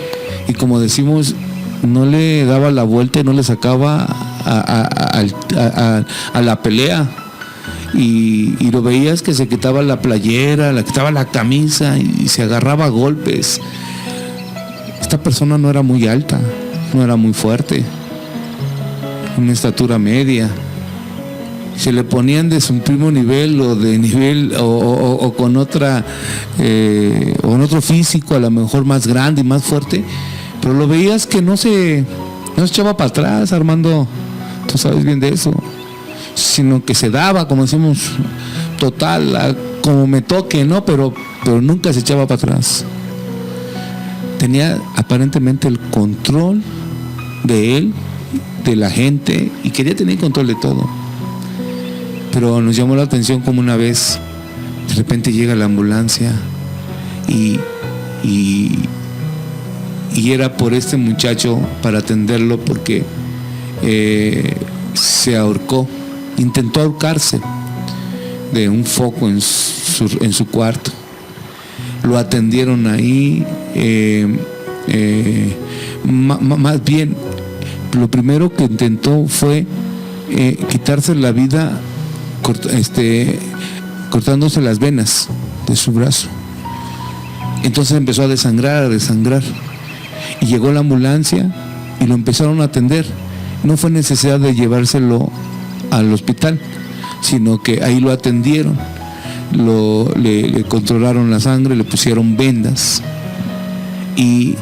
y, como decimos, no le daba la vuelta y no le sacaba a la pelea, y lo veías que se quitaba la playera, le quitaba la camisa y se agarraba a golpes. Esta persona no era muy alta, no era muy fuerte, una estatura media. Se le ponían de su mismo nivel o de nivel o con otra o en otro físico, a lo mejor más grande y más fuerte, pero lo veías que no se echaba para atrás, Armando, tú sabes bien de eso, sino que se daba, como decimos, total, como me toque, ¿no? Pero nunca se echaba para atrás. Tenía aparentemente el control de él, de la gente, y quería tener control de todo. Pero nos llamó la atención como una vez de repente llega la ambulancia y era por este muchacho, para atenderlo, porque se ahorcó, intentó ahorcarse de un foco en su cuarto. Lo atendieron ahí, más bien lo primero que intentó fue quitarse la vida cortándose las venas de su brazo. Entonces empezó a desangrar, y llegó la ambulancia y lo empezaron a atender. No fue necesidad de llevárselo al hospital, sino que ahí lo atendieron, le controlaron la sangre, le pusieron vendas, y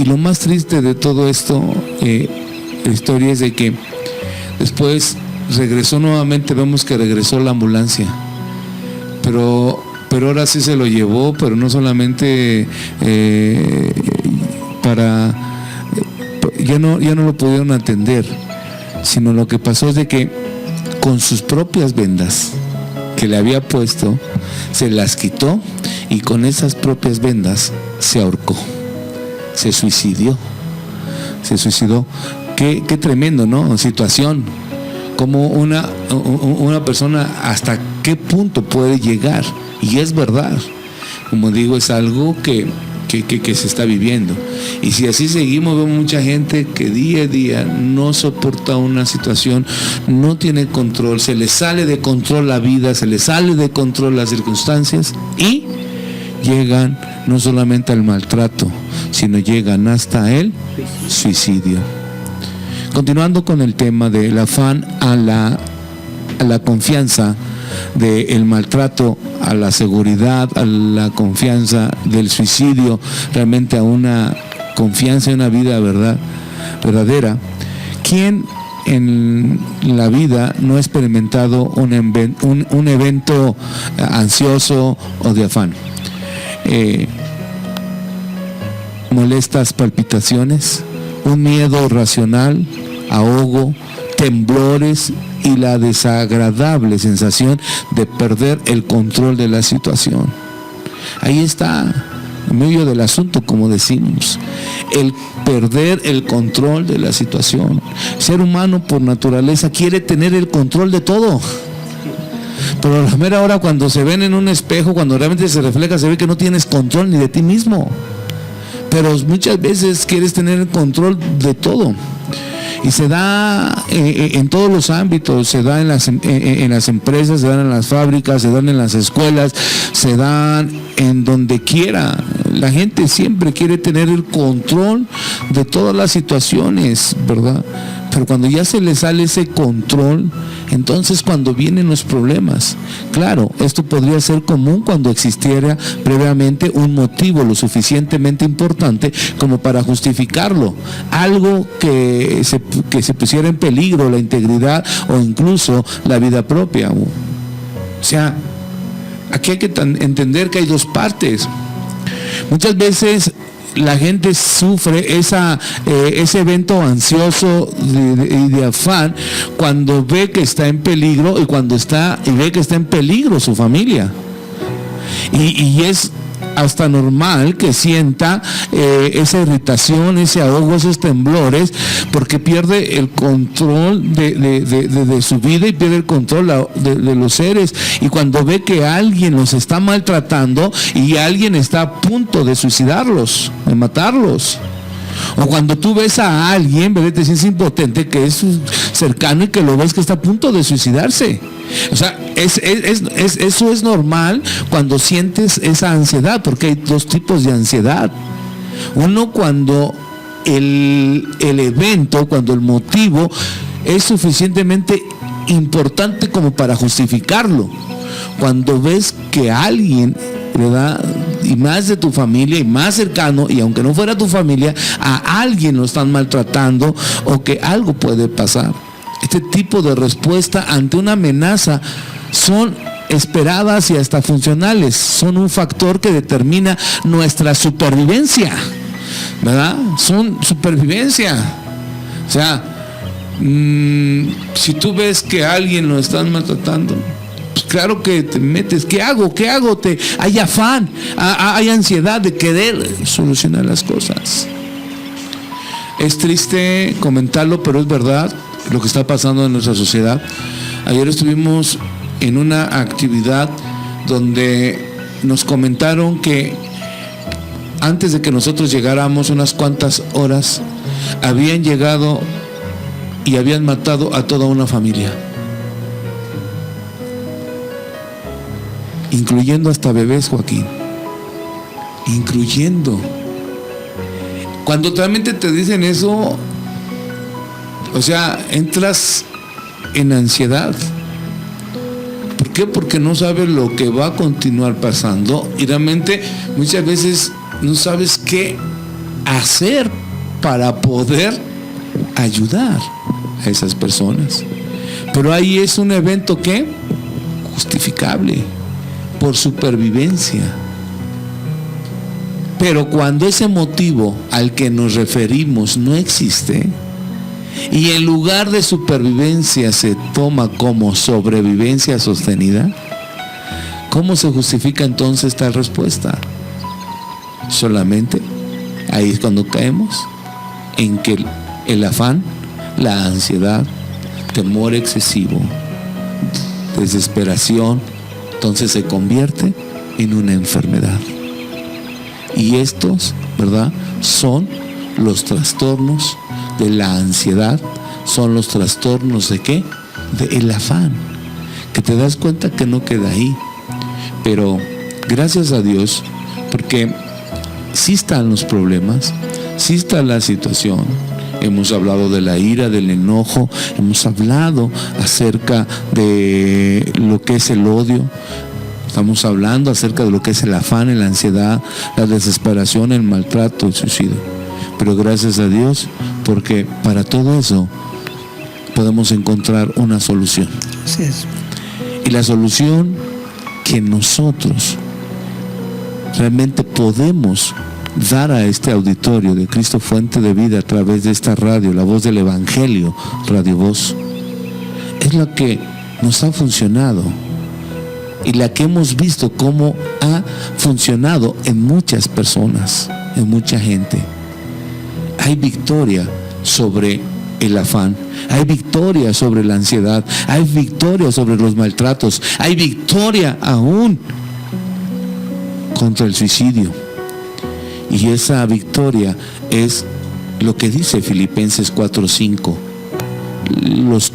lo más triste de todo esto, la historia es de que después regresó nuevamente. Vemos que regresó la ambulancia, pero ahora sí se lo llevó, pero no solamente ya no lo pudieron atender, sino lo que pasó es de que con sus propias vendas que le había puesto, se las quitó, y con esas propias vendas se ahorcó, se suicidó. Qué tremendo, ¿no? Situación. Como una persona hasta qué punto puede llegar. Y es verdad, como digo, es algo que se está viviendo. Y si así seguimos, vemos mucha gente que día a día no soporta una situación, no tiene control, se le sale de control la vida, se le sale de control las circunstancias, y llegan no solamente al maltrato, sino llegan hasta el suicidio. Continuando con el tema del afán a la confianza, del maltrato a la seguridad, a la confianza del suicidio, realmente a una confianza en una vida verdadera. ¿Quién en la vida no he experimentado un evento ansioso o de afán. Molestas palpitaciones, un miedo irracional, ahogo, temblores y la desagradable sensación de perder el control de la situación. Ahí está, en medio del asunto, como decimos, el perder el control de la situación. El ser humano por naturaleza quiere tener el control de todo. Pero a la mera hora, cuando se ven en un espejo, cuando realmente se refleja, se ve que no tienes control ni de ti mismo. Pero muchas veces quieres tener el control de todo. Y se da en todos los ámbitos, se da en las empresas, se dan en las fábricas, se dan en las escuelas, se dan en donde quiera. La gente siempre quiere tener el control de todas las situaciones, ¿verdad? Pero cuando ya se le sale ese control, entonces cuando vienen los problemas. Claro, esto podría ser común cuando existiera previamente un motivo lo suficientemente importante como para justificarlo. Algo que se pusiera en peligro la integridad o incluso la vida propia. O sea, aquí hay que entender que hay dos partes. Muchas veces la gente sufre ese evento ansioso y de afán cuando ve que está en peligro y ve que está en peligro su familia. Y es hasta normal que sienta esa irritación, ese ahogo, esos temblores, porque pierde el control de su vida y pierde el control de los seres. Y cuando ve que alguien los está maltratando y alguien está a punto de suicidarlos, de matarlos. O cuando tú ves a alguien, ¿verdad?, te sientes impotente, que es cercano y que lo ves que está a punto de suicidarse. O sea, eso es normal cuando sientes esa ansiedad, porque hay dos tipos de ansiedad. Uno cuando el evento, cuando el motivo es suficientemente importante como para justificarlo. Cuando ves que alguien, ¿verdad?, y más de tu familia y más cercano, y aunque no fuera tu familia, a alguien lo están maltratando o que algo puede pasar. Este tipo de respuesta ante una amenaza son esperadas y hasta funcionales, son un factor que determina nuestra supervivencia, ¿verdad? Son supervivencia. O sea, si tú ves que a alguien lo están maltratando, pues claro que te metes. ¿Qué hago? Hay afán, hay ansiedad de querer solucionar las cosas. Es triste comentarlo, pero es verdad lo que está pasando en nuestra sociedad. Ayer estuvimos en una actividad donde nos comentaron que antes de que nosotros llegáramos, unas cuantas horas, habían llegado y habían matado a toda una familia, incluyendo hasta bebés, Joaquín, incluyendo. Cuando realmente te dicen eso, o sea, entras en ansiedad. ¿Por qué? Porque no sabes lo que va a continuar pasando y realmente muchas veces no sabes qué hacer para poder ayudar a esas personas. Pero ahí es un evento que justificable por supervivencia. Pero cuando ese motivo al que nos referimos no existe, y en lugar de supervivencia se toma como sobrevivencia sostenida, ¿cómo se justifica entonces tal respuesta? Solamente ahí es cuando caemos en que el afán, la ansiedad, temor excesivo, desesperación, entonces se convierte en una enfermedad. Y estos, ¿verdad?, son los trastornos de la ansiedad, son los trastornos de ¿qué? Del afán, que te das cuenta que no queda ahí. Pero gracias a Dios, porque sí están los problemas, sí está la situación. Hemos hablado de la ira, del enojo, hemos hablado acerca de lo que es el odio. Estamos hablando acerca de lo que es el afán, la ansiedad, la desesperación, el maltrato, el suicidio. Pero gracias a Dios, porque para todo eso podemos encontrar una solución. Así es. Y la solución que nosotros realmente podemos dar a este auditorio de Cristo Fuente de Vida a través de esta radio, la voz del Evangelio, Radio Voz, es lo que nos ha funcionado y la que hemos visto cómo ha funcionado en muchas personas, en mucha gente. Hay victoria sobre el afán, hay victoria sobre la ansiedad, hay victoria sobre los maltratos, hay victoria aún contra el suicidio. Y esa victoria es lo que dice Filipenses 4:5, los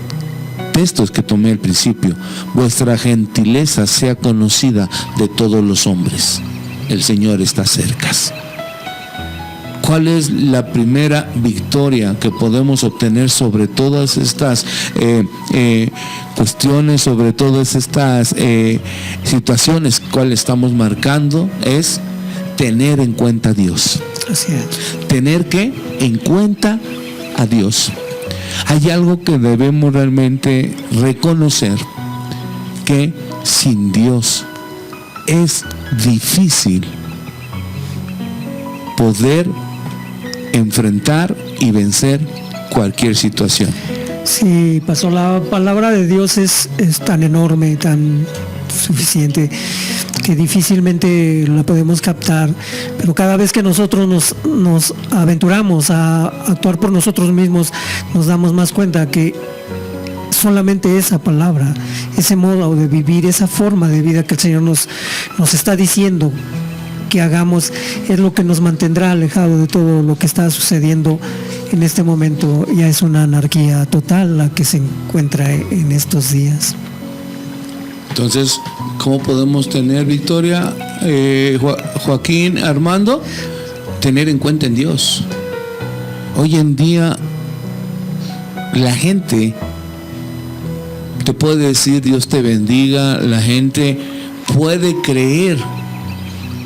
textos que tomé al principio: vuestra gentileza sea conocida de todos los hombres, el Señor está cerca. ¿Cuál es la primera victoria que podemos obtener sobre todas estas cuestiones, sobre todas estas situaciones cuales estamos marcando? Es tener en cuenta a Dios. Así es. Tener que en cuenta a Dios. Hay algo que debemos realmente reconocer, que sin Dios es difícil poder enfrentar y vencer cualquier situación. Sí, pasó, la palabra de Dios es tan enorme, tan suficiente, que difícilmente la podemos captar, pero cada vez que nosotros nos aventuramos a actuar por nosotros mismos, nos damos más cuenta que solamente esa palabra, ese modo de vivir, esa forma de vida que el Señor nos está diciendo que hagamos, es lo que nos mantendrá alejado de todo lo que está sucediendo en este momento. Ya es una anarquía total la que se encuentra en estos días. Entonces, ¿cómo podemos tener victoria, Joaquín, Armando? Tener en cuenta en Dios. Hoy en día la gente te puede decir Dios te bendiga, la gente puede creer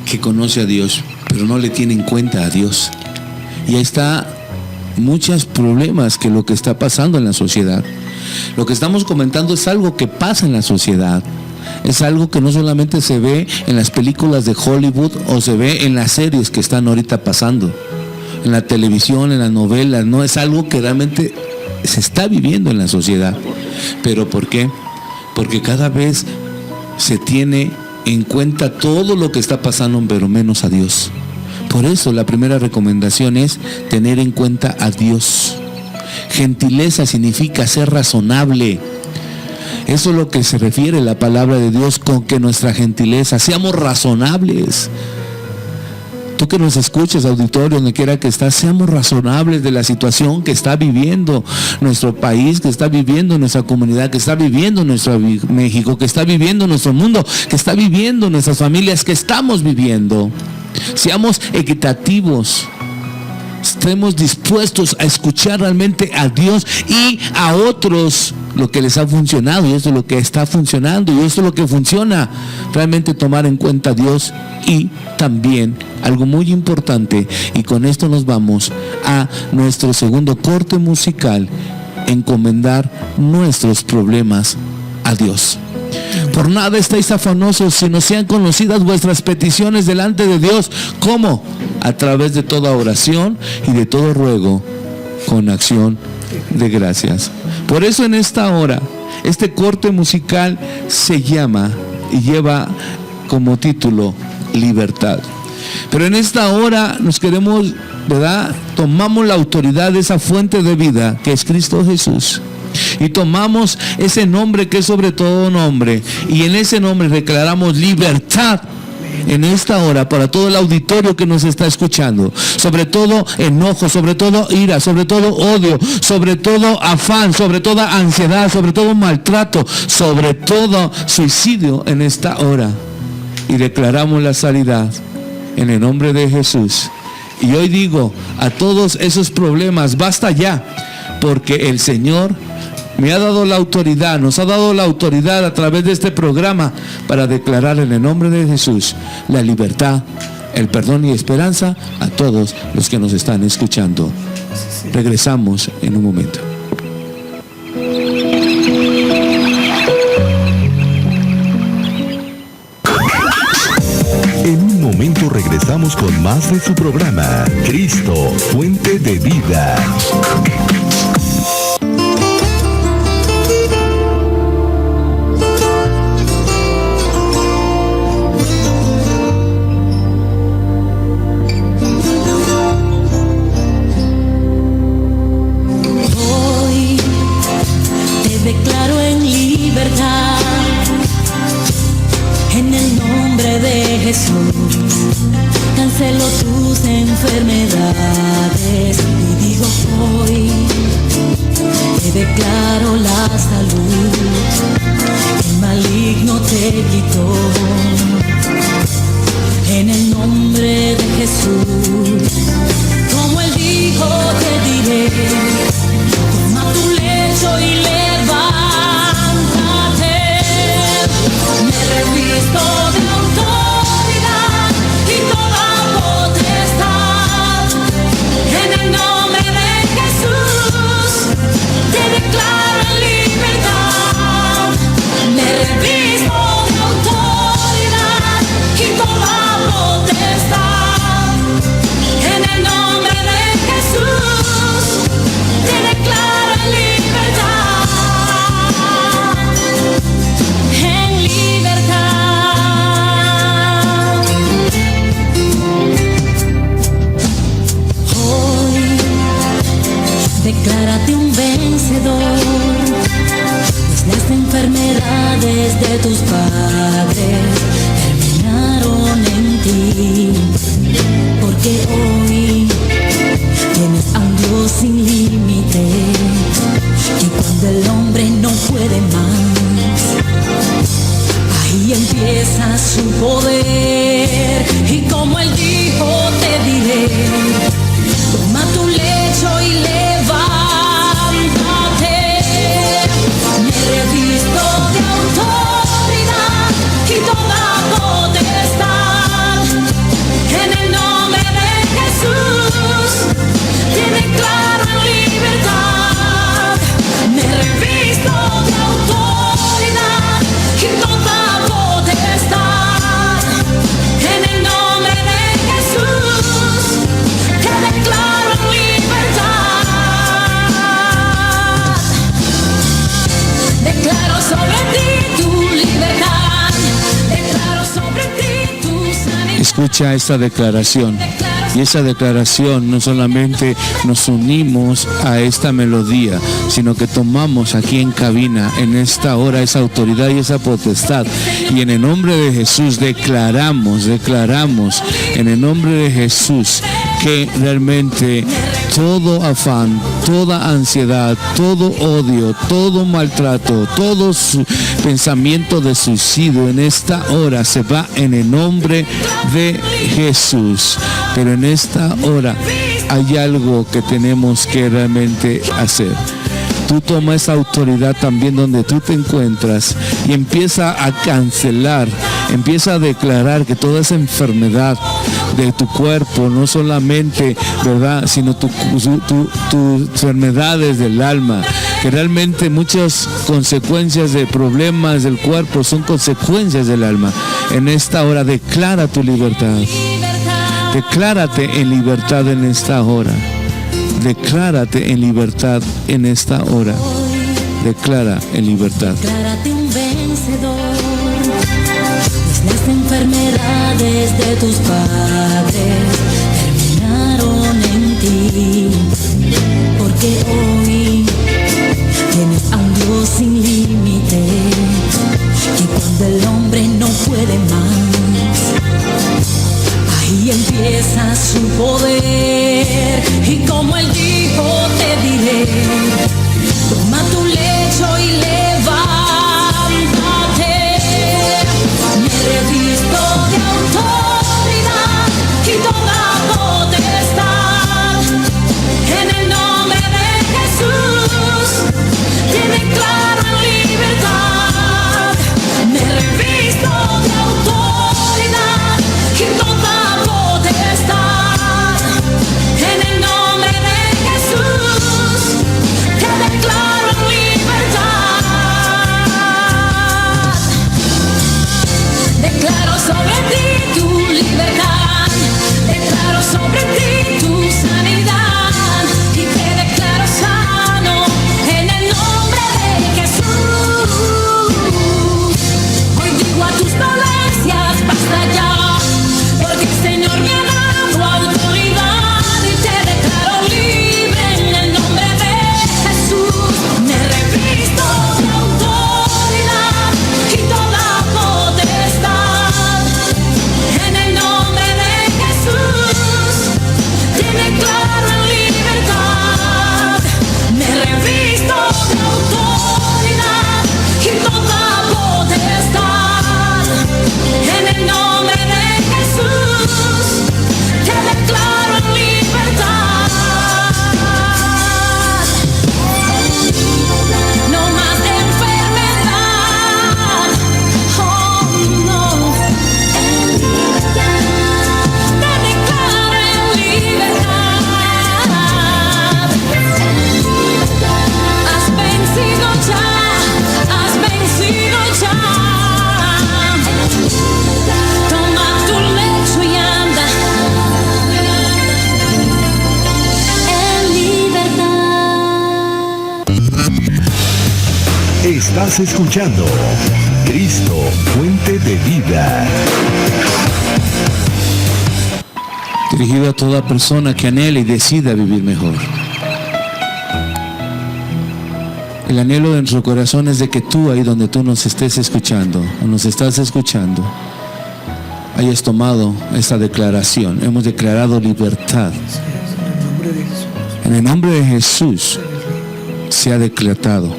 que conoce a Dios, pero no le tiene en cuenta a Dios. Y ahí está muchos problemas que lo que está pasando en la sociedad. Lo que estamos comentando es algo que pasa en la sociedad. Es algo que no solamente se ve en las películas de Hollywood o se ve en las series que están ahorita pasando, en la televisión, en las novelas. No, es algo que realmente se está viviendo en la sociedad. ¿Pero por qué? Porque cada vez se tiene en cuenta todo lo que está pasando, pero menos a Dios. Por eso la primera recomendación es tener en cuenta a Dios. Gentileza significa ser razonable. Eso es lo que se refiere la palabra de Dios con que nuestra gentileza, seamos razonables. Tú que nos escuches, auditorio, donde quiera que estás, seamos razonables de la situación que está viviendo nuestro país, que está viviendo nuestra comunidad, que está viviendo nuestro México, que está viviendo nuestro mundo, que está viviendo nuestras familias, que estamos viviendo. Seamos equitativos. Estemos dispuestos a escuchar realmente a Dios y a otros lo que les ha funcionado, y esto es lo que está funcionando, y esto es lo que funciona. Realmente tomar en cuenta a Dios, y también algo muy importante, y con esto nos vamos a nuestro segundo corte musical: encomendar nuestros problemas a Dios. Por nada estáis afanosos, sino sean conocidas vuestras peticiones delante de Dios. ¿Cómo? A través de toda oración y de todo ruego, con acción de gracias. Por eso en esta hora, este corte musical se llama y lleva como título Libertad. Pero en esta hora nos queremos, ¿verdad? Tomamos la autoridad de esa fuente de vida que es Cristo Jesús. Y tomamos ese nombre que es sobre todo nombre, y en ese nombre declaramos libertad en esta hora para todo el auditorio que nos está escuchando. Sobre todo enojo, sobre todo ira, sobre todo odio, sobre todo afán, sobre toda ansiedad, sobre todo maltrato, sobre todo suicidio en esta hora. Y declaramos la sanidad en el nombre de Jesús. Y hoy digo a todos esos problemas, basta ya, porque el Señor me ha dado la autoridad, nos ha dado la autoridad a través de este programa para declarar en el nombre de Jesús la libertad, el perdón y esperanza a todos los que nos están escuchando. Regresamos en un momento. Continuamos con más de su programa, Cristo, Fuente de Vida. Hoy te declaro en libertad, en el nombre de Jesús. Cancelo tus enfermedades y digo hoy, te declaro la salud, el maligno te quitó. En el nombre de Jesús, como Él dijo, te diré, toma tu lecho y levántate. Me revisto de autoridad y toda potestad. En el nombre de Jesús te declaro en libertad. Me revisto de autoridad y toda potestad. En el nombre de Jesús te declaro en libertad. En libertad. Hoy declárate un vencedor, pues las enfermedades de tus padres terminaron en ti, porque hoy tienes a un Dios sin límite, y cuando el hombre no puede más, ahí empieza su poder, y como Él dijo, te diré, toma tu lecho y levántate. Me revisto de autoridad y toda potestad. En el nombre de Jesús te declaro en libertad. Me revisto de autoridad y toda potestad. En el nombre de Jesús te declaro en libertad. Declaro sobre ti tu libertad. Declaro sobre ti tu sanidad. Escucha esta declaración. Y esa declaración no solamente nos unimos a esta melodía, sino que tomamos aquí en cabina, en esta hora, esa autoridad y esa potestad. Y en el nombre de Jesús declaramos en el nombre de Jesús que realmente todo afán, toda ansiedad, todo odio, todo maltrato, todo pensamiento de suicidio en esta hora se va en el nombre de Jesús. Pero en esta hora hay algo que tenemos que realmente hacer. Tú toma esa autoridad también donde tú te encuentras y empieza a cancelar, empieza a declarar que toda esa enfermedad de tu cuerpo, no solamente, ¿verdad?, sino tus enfermedades del alma, que realmente muchas consecuencias de problemas del cuerpo son consecuencias del alma. En esta hora declara tu libertad. Declárate en libertad en esta hora. Declárate en libertad en esta hora. Declara en libertad. Declárate un vencedor, pues las enfermedades de tus padres terminaron en ti, porque hoy tienes a un Dios sin límite, y cuando el hombre no puede más, ahí empieza su poder, y como Él dijo, te diré, toma tu lecho y levántate. Me revisto de autoridad y toda potestad. En el nombre de Jesús te declaro en libertad. Me revisto de autoridad y toda potestad. En el nombre de Jesús te declaro en libertad. Declaro sobre ti tu libertad. sobre ti tu sanidad y te declaro sano en el nombre de Jesús. Hoy digo a tus dolencias, basta ya, porque el Señor me ha dado autoridad y te declaro libre en el nombre de Jesús. Me revisto de autoridad y toda potestad en el nombre de Jesús. Te declaro en libertad. Me revisto de autoridad y toda potestad en el nombre de Jesús. Te declaro en libertad. No más enfermedad. Oh no. En libertad. Te declaro en libertad. Has vencido ya. Has vencido ya. Toma tu lecho y anda en libertad. Estás escuchando Cristo, fuente de vida. Dirigido a toda persona que anhela y decida vivir mejor. El anhelo de nuestro corazón es de que tú, ahí donde tú nos estés escuchando o nos estás escuchando, hayas tomado esta declaración. Hemos declarado libertad. En el nombre de Jesús se ha decretado.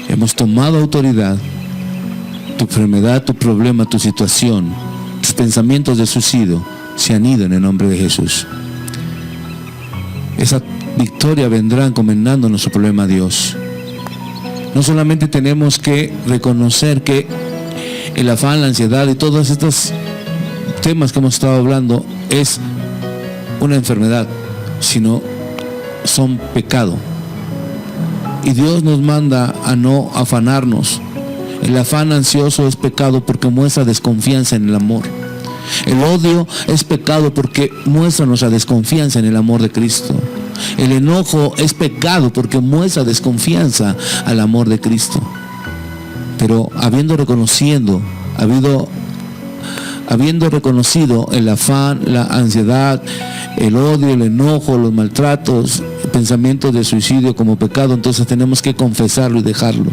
Hemos tomado autoridad. Tu enfermedad, tu problema, tu situación, tus pensamientos de suicidio se han ido en el nombre de Jesús. Esa victoria vendrá encomendando nuestro problema a Dios. No solamente tenemos que reconocer que el afán, la ansiedad y todos estos temas que hemos estado hablando es una enfermedad, sino son pecado. Y Dios nos manda a no afanarnos. El afán ansioso es pecado porque muestra desconfianza en el amor. El odio es pecado porque muestra nuestra desconfianza en el amor de Cristo. El enojo es pecado porque muestra desconfianza al amor de Cristo. Pero habiendo reconocido el afán, la ansiedad, el odio, el enojo, los maltratos, pensamientos de suicidio como pecado, entonces tenemos que confesarlo y dejarlo.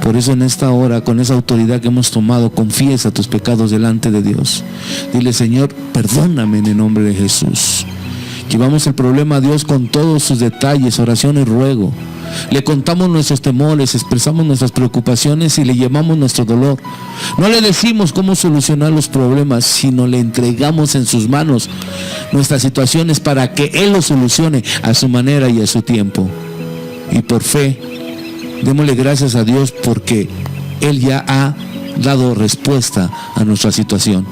Por eso en esta hora, con esa autoridad que hemos tomado, confiesa tus pecados delante de Dios. Dile: Señor, perdóname en el nombre de Jesús. Llevamos el problema a Dios con todos sus detalles, oración y ruego. Le contamos nuestros temores, expresamos nuestras preocupaciones y le llevamos nuestro dolor. No le decimos cómo solucionar los problemas, sino le entregamos en sus manos nuestras situaciones para que Él los solucione a su manera y a su tiempo. Y por fe, démosle gracias a Dios porque Él ya ha dado respuesta a nuestra situación.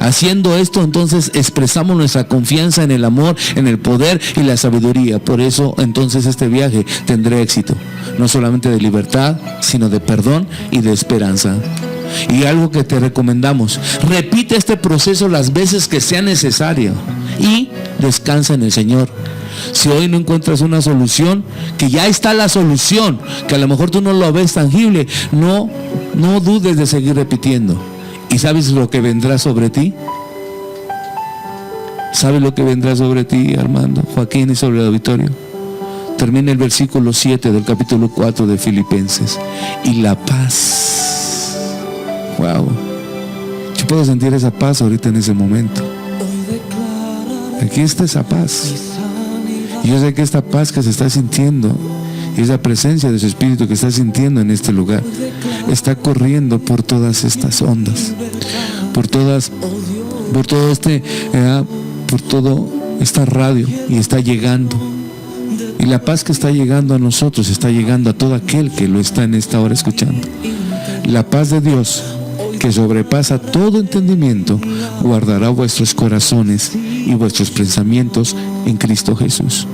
Haciendo esto, entonces expresamos nuestra confianza en el amor, en el poder y la sabiduría. Por eso entonces este viaje tendrá éxito, no solamente de libertad, sino de perdón y de esperanza. Y algo que te recomendamos: repite este proceso las veces que sea necesario y descansa en el Señor. Si hoy no encuentras una solución, que ya está la solución, que a lo mejor tú no lo ves tangible, no dudes de seguir repitiendo. ¿Y sabes lo que vendrá sobre ti? ¿Sabes lo que vendrá sobre ti, Armando, Joaquín, y sobre el auditorio? Termina el versículo 7 del capítulo 4 de Filipenses. Y la paz. Wow. Yo puedo sentir esa paz ahorita en ese momento. Aquí está esa paz. Y yo sé que esta paz que se está sintiendo, y esa presencia de su Espíritu que está sintiendo en este lugar, está corriendo por todas estas ondas, por toda esta radio, y está llegando. Y la paz que está llegando a nosotros está llegando a todo aquel que lo está en esta hora escuchando. La paz de Dios, que sobrepasa todo entendimiento, guardará vuestros corazones y vuestros pensamientos en Cristo Jesús.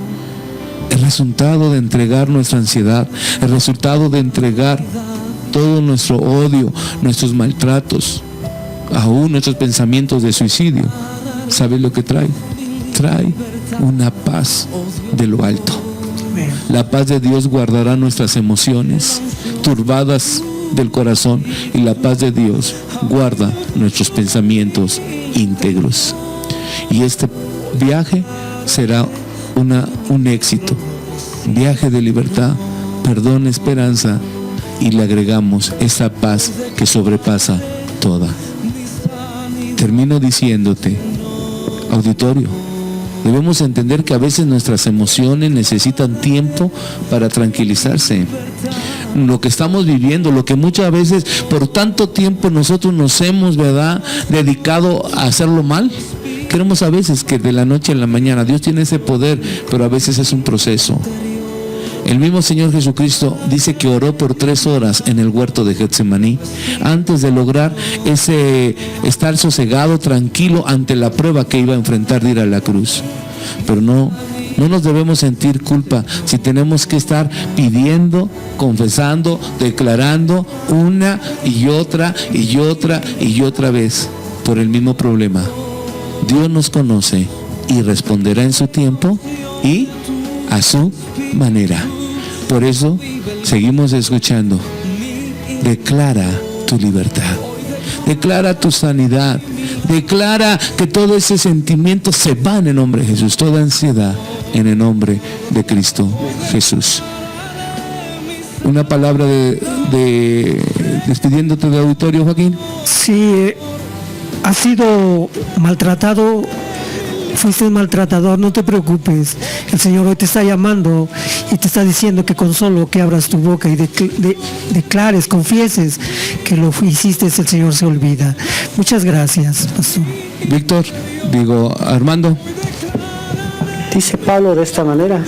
El resultado de entregar nuestra ansiedad, el resultado de entregar todo nuestro odio, nuestros maltratos, aún nuestros pensamientos de suicidio, ¿sabes lo que trae? Trae una paz de lo alto. La paz de Dios guardará nuestras emociones turbadas del corazón, y la paz de Dios guarda nuestros pensamientos íntegros. Y este viaje será un éxito, viaje de libertad, perdón, esperanza, y le agregamos esa paz que sobrepasa toda. Termino diciéndote, auditorio, debemos entender que a veces nuestras emociones necesitan tiempo para tranquilizarse. Lo que estamos viviendo, lo que muchas veces por tanto tiempo nosotros nos hemos, ¿verdad?, dedicado a hacerlo mal. Queremos a veces que de la noche a la mañana, Dios tiene ese poder, pero a veces es un proceso. El mismo Señor Jesucristo dice que oró por 3 horas en el huerto de Getsemaní antes de lograr ese estar sosegado, tranquilo ante la prueba que iba a enfrentar de ir a la cruz. Pero no nos debemos sentir culpa si tenemos que estar pidiendo, confesando, declarando una y otra y otra y otra vez por el mismo problema. Dios nos conoce y responderá en su tiempo y a su manera. Por eso seguimos escuchando. Declara tu libertad, declara tu sanidad, declara que todo ese sentimiento se va en el nombre de Jesús, toda ansiedad en el nombre de Cristo Jesús. Una palabra de despidiéndote del auditorio, Joaquín. Sí, has sido maltratado, fuiste maltratador, no te preocupes. El Señor hoy te está llamando y te está diciendo que con solo que abras tu boca y declares, confieses que lo hiciste, el Señor se olvida. Muchas gracias, pastor. Víctor, Armando. Dice Pablo de esta manera: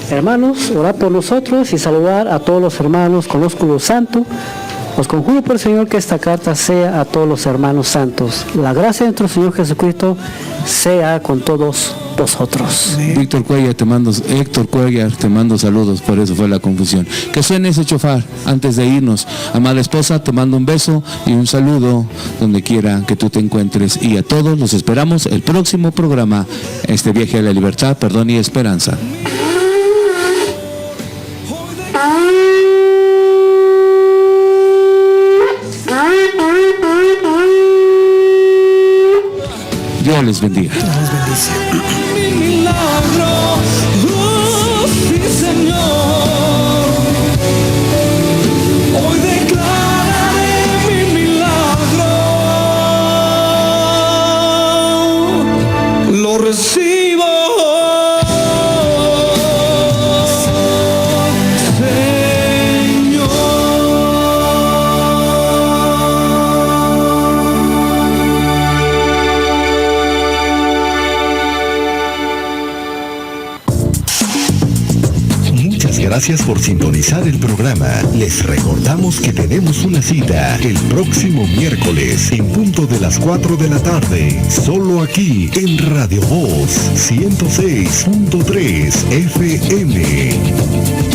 hermanos, orad por nosotros y saludar a todos los hermanos con ósculo santo. Os conjuro por el Señor que esta carta sea a todos los hermanos santos. La gracia de nuestro Señor Jesucristo sea con todos vosotros. Héctor Cuellar, te mando saludos, por eso fue la confusión. Que suene ese chofar antes de irnos. Amada esposa, te mando un beso y un saludo donde quiera que tú te encuentres. Y a todos los esperamos el próximo programa, este viaje a la libertad, perdón y esperanza. Dios les bendiga. Dios les bendice. Mi milagro, sí, Señor. Hoy declararé mi milagro. Lo recibo. Gracias por sintonizar el programa. Les recordamos que tenemos una cita el próximo miércoles en punto de las 4 de la tarde, solo aquí en Radio Voz 106.3 FM.